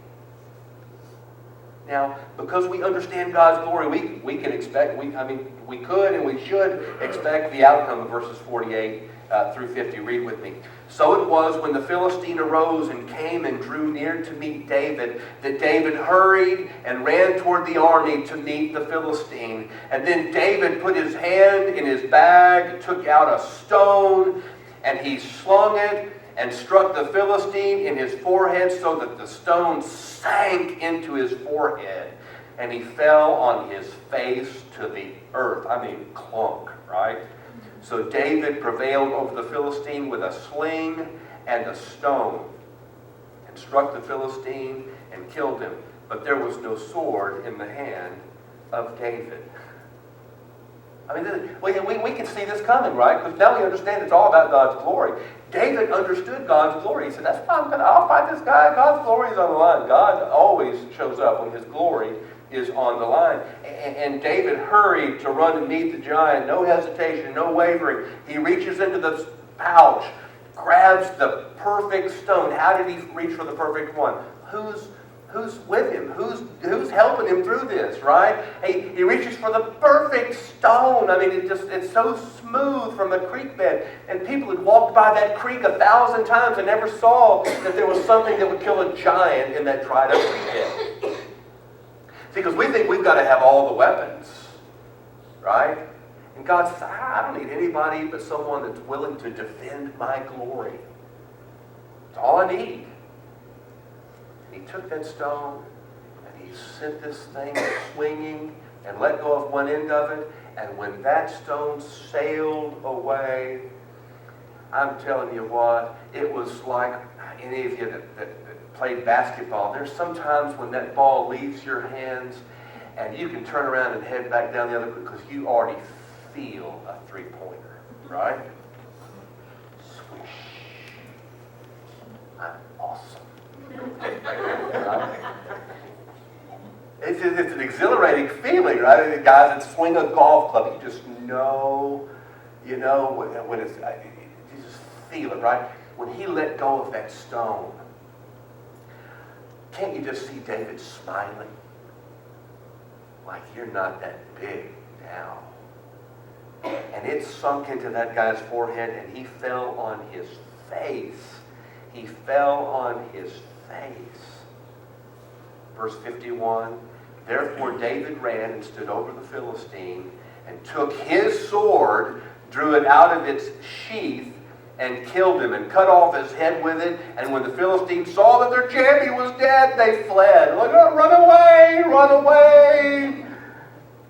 Now, because we understand God's glory, we can expect, we could and we should expect the outcome of verses 48 through 50. Read with me. So it was when the Philistine arose and came and drew near to meet David, that David hurried and ran toward the army to meet the Philistine. And then David put his hand in his bag, took out a stone, and he slung it and struck the Philistine in his forehead so that the stone sank into his forehead. And he fell on his face to the earth. Clunk, right? So David prevailed over the Philistine with a sling and a stone, and struck the Philistine and killed him. But there was no sword in the hand of David. We can see this coming, right? Because now we understand it's all about God's glory. David understood God's glory. He said, that's fine, I'll fight this guy. God's glory is on the line. God always shows up when his glory is on the line. And David hurried to run and meet the giant. No hesitation, no wavering. He reaches into the pouch, grabs the perfect stone. How did he reach for the perfect one? Who's with him? Who's helping him through this, right? He reaches for the perfect stone. I mean, it's so smooth from the creek bed. And people had walked by that creek 1,000 times and never saw that there was something that would kill a giant in that dried up creek bed. See, because we think we've got to have all the weapons, right? And God says, I don't need anybody but someone that's willing to defend my glory. That's all I need. He took that stone and he sent this thing swinging and let go of one end of it. And when that stone sailed away, I'm telling you what, it was like any of you that played basketball. There's sometimes when that ball leaves your hands and you can turn around and head back down the other because you already feel a three-pointer, right? Swish. I'm awesome. It's an exhilarating feeling, right? The guys that swing a golf club, you just know, when it's, you just feel it, right? When he let go of that stone, can't you just see David smiling? Like, you're not that big now. And it sunk into that guy's forehead, and he fell on his face. He fell on his face. Verse 51, therefore David ran and stood over the Philistine and took his sword, drew it out of its sheath, and killed him and cut off his head with it. And when the Philistines saw that their champion was dead, they fled. Like, oh, run away, run away.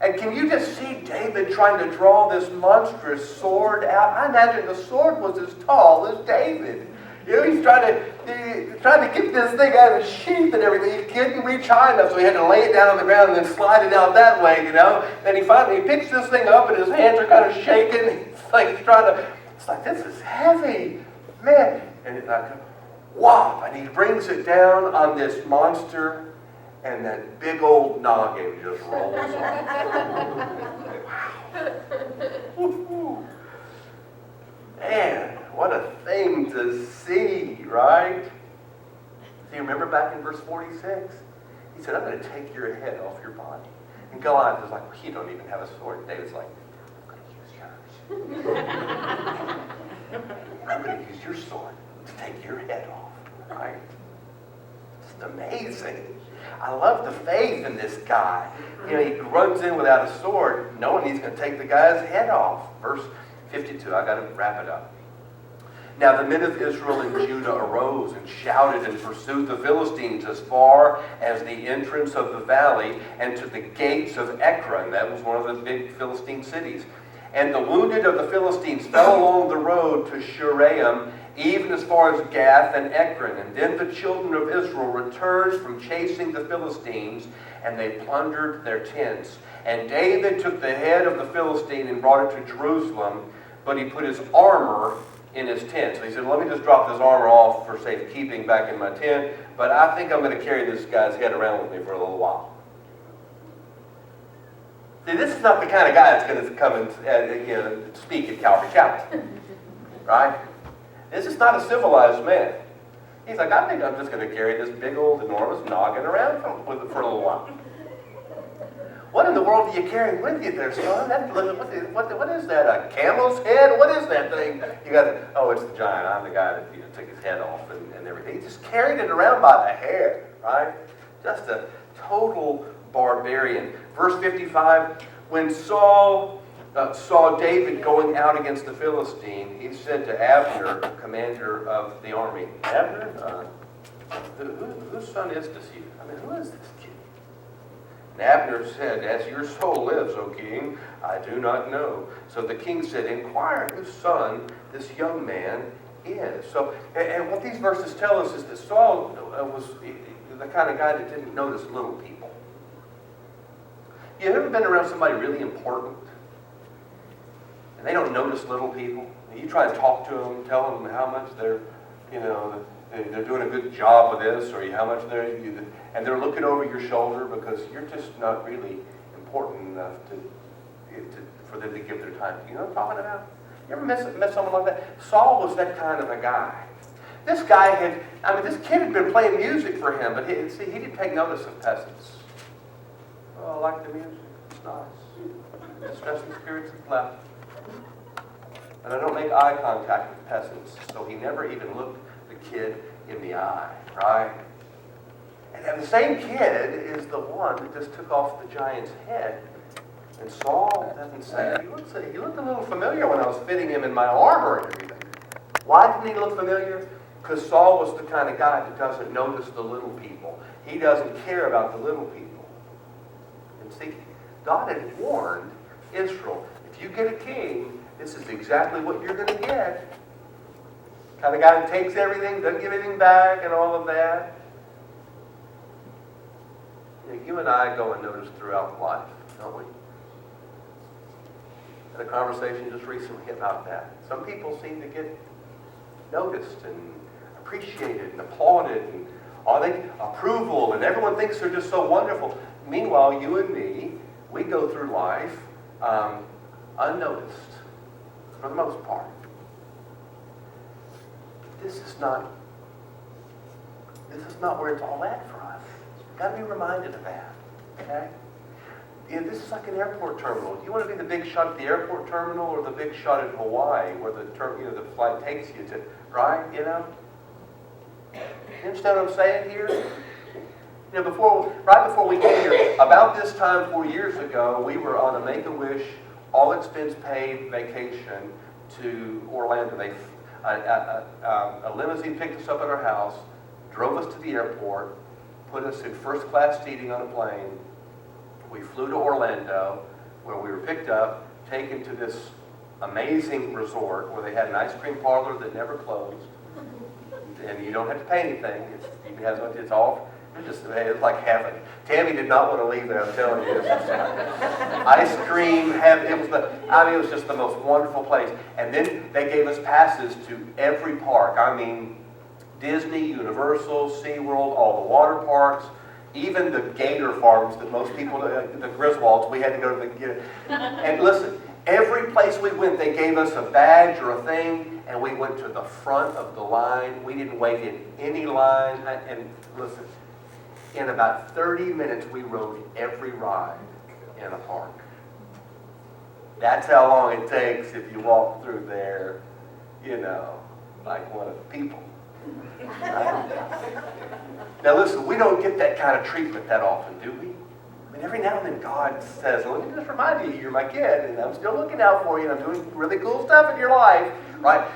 And can you just see David trying to draw this monstrous sword out? I imagine the sword was as tall as David. He's trying to get this thing out of his sheath and everything. He couldn't reach high enough, so he had to lay it down on the ground and then slide it out that way, Then he finally picks this thing up, and his hands are kind of shaking. It's like, this is heavy, man. And it's like, whop, and he brings it down on this monster, and that big old noggin just rolls off. Wow. Man, what a thing to see, right? Do you remember back in verse 46? He said, I'm going to take your head off your body. And Goliath was like, well, you don't even have a sword. And David's like, I'm going to use yours. I'm going to use your sword to take your head off, right? It's amazing. I love the faith in this guy. He runs in without a sword, knowing he's going to take the guy's head off. Verse 52, I got to wrap it up. Now the men of Israel and Judah arose and shouted and pursued the Philistines as far as the entrance of the valley and to the gates of Ekron. That was one of the big Philistine cities. And the wounded of the Philistines fell along the road to Shuraim, even as far as Gath and Ekron. And then the children of Israel returned from chasing the Philistines, and they plundered their tents. And David took the head of the Philistine and brought it to Jerusalem, but he put his armor in his tent. So he said, let me just drop this armor off for safekeeping back in my tent, but I think I'm going to carry this guy's head around with me for a little while. See, this is not the kind of guy that's going to come and speak at Calvary Chapel, right? This is not a civilized man. He's like, I think I'm just going to carry this big old enormous noggin around for a little while. What in the world do you carry with you there, son? What is that, a camel's head? What is that thing? It's the giant. I'm the guy that took his head off and everything. He just carried it around by the hair, right? Just a total barbarian. Verse 55, when Saul saw David going out against the Philistine, he said to Abner, commander of the army, Abner, whose son is this you? Who is this kid? And Abner said, as your soul lives, O king, I do not know. So the king said, inquire whose son this young man is. So, and what these verses tell us is that Saul was the kind of guy that didn't notice little people. You ever been around somebody really important and they don't notice little people? You try to talk to them, tell them how much they're you know, they're doing a good job with this, or how much and they're looking over your shoulder because you're just not really important enough for them to give their time. You know what I'm talking about? You ever met someone like that? Saul was that kind of a guy. This kid had been playing music for him, but he didn't take notice of peasants. Oh, I like the music. It's nice. Distressing spirits have left. And I don't make eye contact with peasants, so he never even looked the kid in the eye, right? And the same kid is the one that just took off the giant's head. And Saul doesn't say, he looked a little familiar when I was fitting him in my armor and everything. Why didn't he look familiar? Because Saul was the kind of guy that doesn't notice the little people. He doesn't care about the little people. And see, God had warned Israel, if you get a king, this is exactly what you're going to get. Kind of guy that takes everything, doesn't give anything back, and all of that. You and I go unnoticed throughout life, don't we? Had a conversation just recently about that. Some people seem to get noticed and appreciated and applauded and approval, and everyone thinks they're just so wonderful. Meanwhile, you and me, we go through life unnoticed for the most part. This is not where it's all at for us. You've got to be reminded of that. Okay? This is like an airport terminal. Do you want to be the big shot at the airport terminal or the big shot at Hawaii where the flight takes you to, right? You know? You understand what I'm saying here? You know, right before we came here, about this time 4 years ago, we were on a Make-A-Wish, all expense paid vacation to Orlando. A limousine picked us up at our house, drove us to the airport, put us in first-class seating on a plane. We flew to Orlando, where we were picked up, taken to this amazing resort where they had an ice cream parlor that never closed, and you don't have to pay anything. It's like heaven. Tammy did not want to leave there. I'm telling you, ice cream heaven. It was just the most wonderful place. And then they gave us passes to every park. I mean, Disney, Universal, SeaWorld, all the water parks. Even the gator farms that most people, the Griswolds, we had to go to the. And listen, every place we went, they gave us a badge or a thing, and we went to the front of the line. We didn't wait in any line. And listen, in about 30 minutes, we rode every ride in a park. That's how long it takes if you walk through there, like one of the people. Now listen, we don't get that kind of treatment that often, do we? I mean, every now and then God says, let me just remind you, you're my kid, and I'm still looking out for you, and I'm doing really cool stuff in your life, right?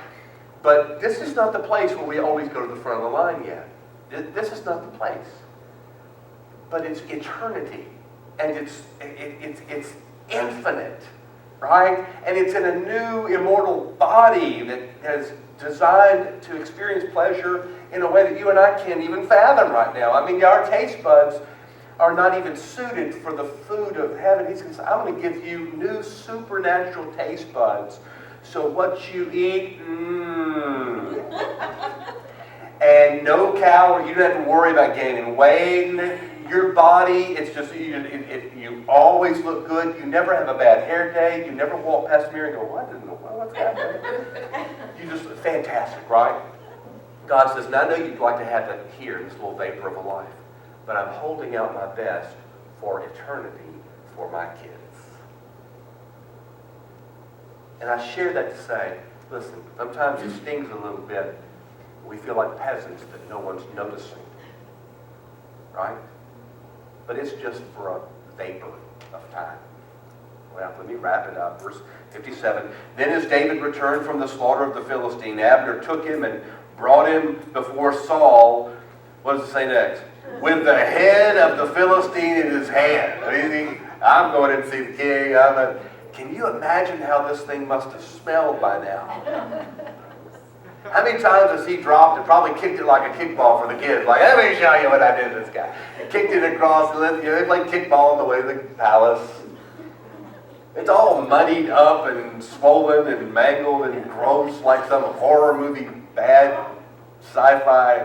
But this is not the place where we always go to the front of the line yet. This is not the place. But it's eternity, and it's infinite, right? And it's in a new immortal body that has designed to experience pleasure in a way that you and I can't even fathom right now. I mean, our taste buds are not even suited for the food of heaven. He's going to say, I'm going to give you new supernatural taste buds. So what you eat, and no calories. You don't have to worry about gaining weight. Your body, it's just, you always look good. You never have a bad hair day. You never walk past the mirror and go, what's happening? You just, fantastic, right? God says, now I know you'd like to have that here, this little vapor of a life, but I'm holding out my best for eternity for my kids. And I share that to say, listen, sometimes it stings a little bit. We feel like peasants that no one's noticing, right? But it's just for a vapor of time. Well, let me wrap it up. Verse 57. Then as David returned from the slaughter of the Philistine, Abner took him and brought him before Saul. What does it say next? With the head of the Philistine in his hand. I'm going in to see the king. Can you imagine how this thing must have smelled by now? How many times has he dropped and probably kicked it like a kickball for the kids? Like, let me show you what I did to this guy. He kicked it across, and they played kickball on the way to the palace. It's all muddied up and swollen and mangled and gross like some horror movie bad sci-fi,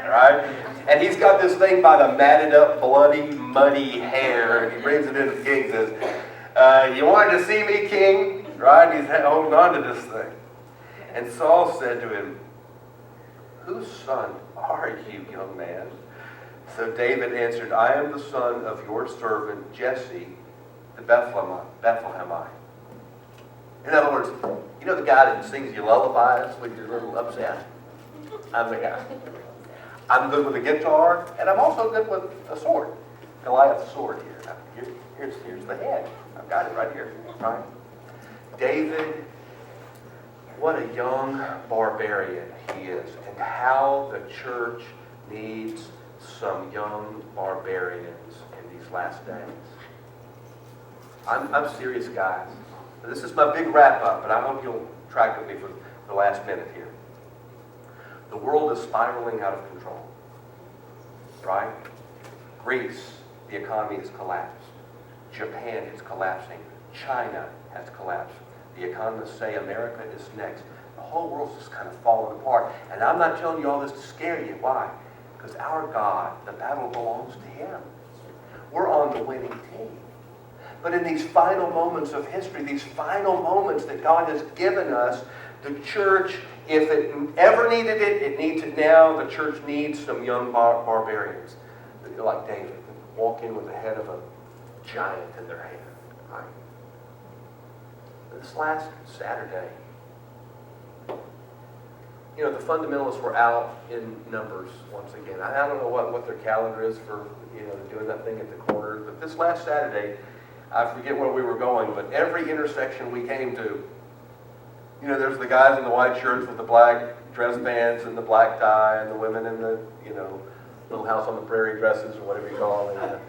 right? And he's got this thing by the matted up, bloody, muddy hair, and he brings it into the king and says, you wanted to see me, king? Right? And he's holding on to this thing. And Saul said to him, whose son are you, young man? So David answered, I am the son of your servant Jesse, the Bethlehemite. In other words, you know the guy that sings you lullabies when you're a little upset? I'm the guy. I'm good with a guitar, and I'm also good with a sword. Goliath's sword here. Here's the head. I've got it right here. Right? David, what a young barbarian he is, and how the church needs some young barbarians in these last days. I'm serious, guys. This is my big wrap-up, but I hope you'll track with me for the last minute here. The world is spiraling out of control, right? Greece, the economy has collapsed. Japan is collapsing. China has collapsed. The economists say America is next. The whole world's just kind of falling apart. And I'm not telling you all this to scare you. Why? Because our God, the battle belongs to Him. We're on the winning team. But in these final moments of history, these final moments that God has given us, the church, if it ever needed it, it needs it now. The church needs some young barbarians, like David, walk in with the head of a giant in their hand. Right? This last Saturday, you know, the fundamentalists were out in numbers once again. I don't know what their calendar is for, you know, doing that thing at the corner. But this last Saturday, I forget where we were going, but every intersection we came to, you know, there's the guys in the white shirts with the black dress bands and the black tie, and the women in the, you know, Little House on the Prairie dresses, or whatever you call them.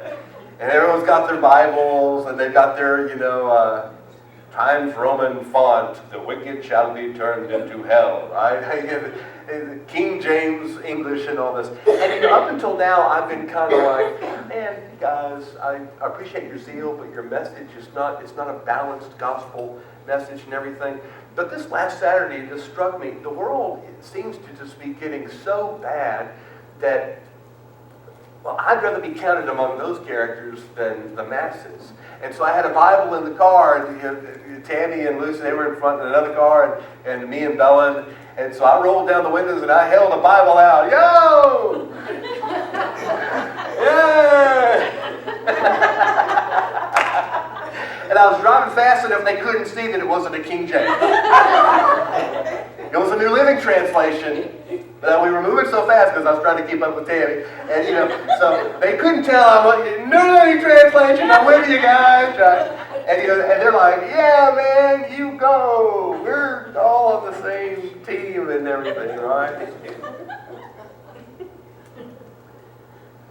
And everyone's got their Bibles, and they've got their, you know, Times Roman font, the wicked shall be turned into hell, right? King James English and all this. And you know, up until now, I've been kind of like, man, guys, I appreciate your zeal, but your message is not, it's not a balanced gospel message and everything. But this last Saturday, it just struck me, the world seems to just be getting so bad that, well, I'd rather be counted among those characters than the masses. And so I had a Bible in the car, and you know, Tammy and Lucy, they were in front in another car, and me and Bella, and so I rolled down the windows and I held a Bible out. Yo! Yeah! And I was driving fast enough they couldn't see that it wasn't a King James. It was a New Living Translation. But we were moving so fast because I was trying to keep up with Tammy. And, you know, so they couldn't tell I'm like, New Living Translation, I'm with you guys. And, you know, and they're like, yeah, man, you go. We're all on the same team and everything, right?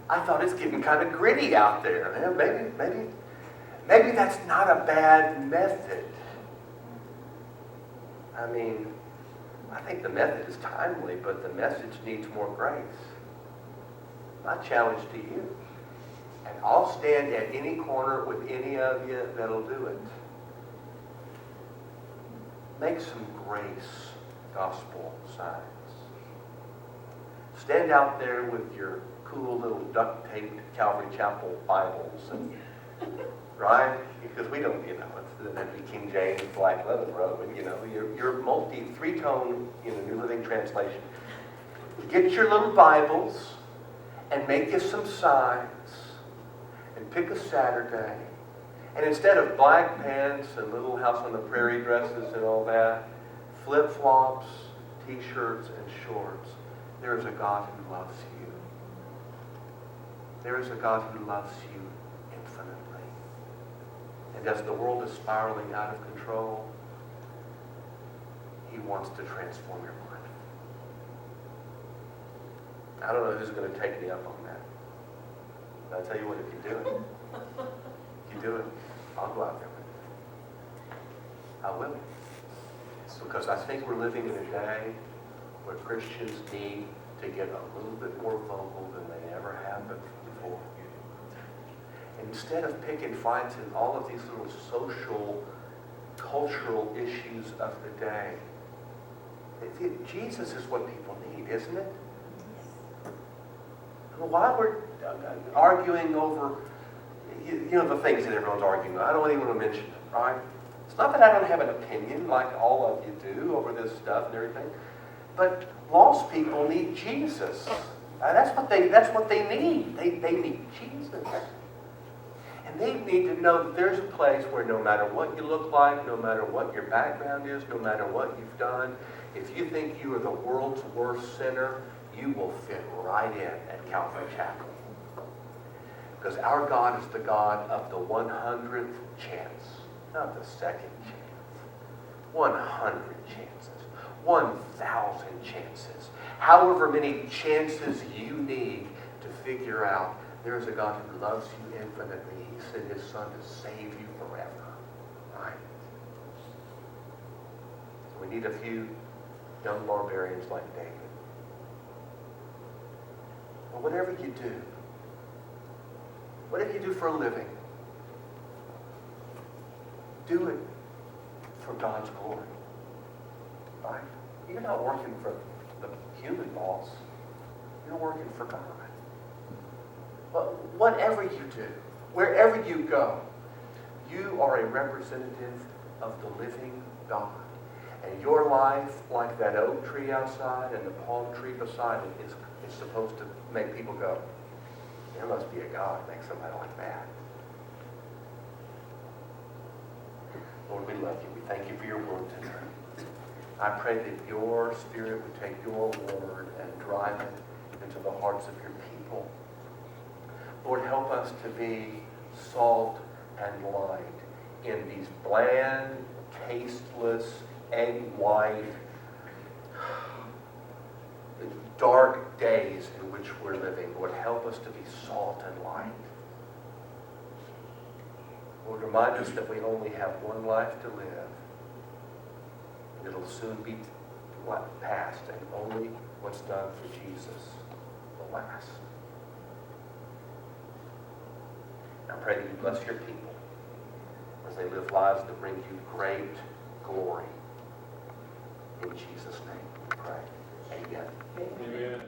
I thought it's getting kind of gritty out there. Man. Maybe that's not a bad method. I mean, I think the method is timely, but the message needs more grace. My challenge to you, and I'll stand at any corner with any of you that'll do it. Make some grace gospel signs. Stand out there with your cool little duct-taped Calvary Chapel Bibles, and, right? Because we don't, you know, it doesn't have to be King James, black leather robe, and, you know, your three-tone, you know, New Living Translation. Get your little Bibles and make you some signs and pick a Saturday. And instead of black pants and Little House on the Prairie dresses and all that, flip-flops, t-shirts, and shorts. There is a God who loves you. There is a God who loves you infinitely. And as the world is spiraling out of control, He wants to transform your life. I don't know who's going to take me up on that. But I'll tell you what, if you do it, I'll go out there with you. I will. It's because I think we're living in a day where Christians need to get a little bit more vocal than they ever have before. And instead of picking fights in all of these little social, cultural issues of the day, Jesus is what people need, isn't it? Why we're arguing over, the things that everyone's arguing about. I don't even want to mention it, right? It's not that I don't have an opinion like all of you do over this stuff and everything, but lost people need Jesus. That's what they need. They need Jesus. And they need to know that there's a place where no matter what you look like, no matter what your background is, no matter what you've done, if you think you are the world's worst sinner, you will fit right in at Calvary Chapel. Because our God is the God of the 100th chance, not the second chance. 100 chances. 1,000 chances. However many chances you need to figure out there's a God who loves you infinitely. He sent His Son to save you forever. Right? So we need a few young barbarians like David. But whatever you do for a living, do it for God's glory. Right? You're not working for the human boss. You're working for God. But whatever you do, wherever you go, you are a representative of the living God. And your life, like that oak tree outside and the palm tree beside it, is supposed to make people go, there must be a God make somebody like that. Lord, we love you. We thank you for your word tonight. I pray that your Spirit would take your word and drive it into the hearts of your people. Lord, help us to be salt and light in these bland, tasteless, egg white, dark days in which we're living. Lord, help us to be salt and light. Lord, remind us that we only have one life to live. And it'll soon be past, and only what's done for Jesus will last. I pray that you bless your people as they live lives that bring you great glory. In Jesus' name we pray. Amen. Amen.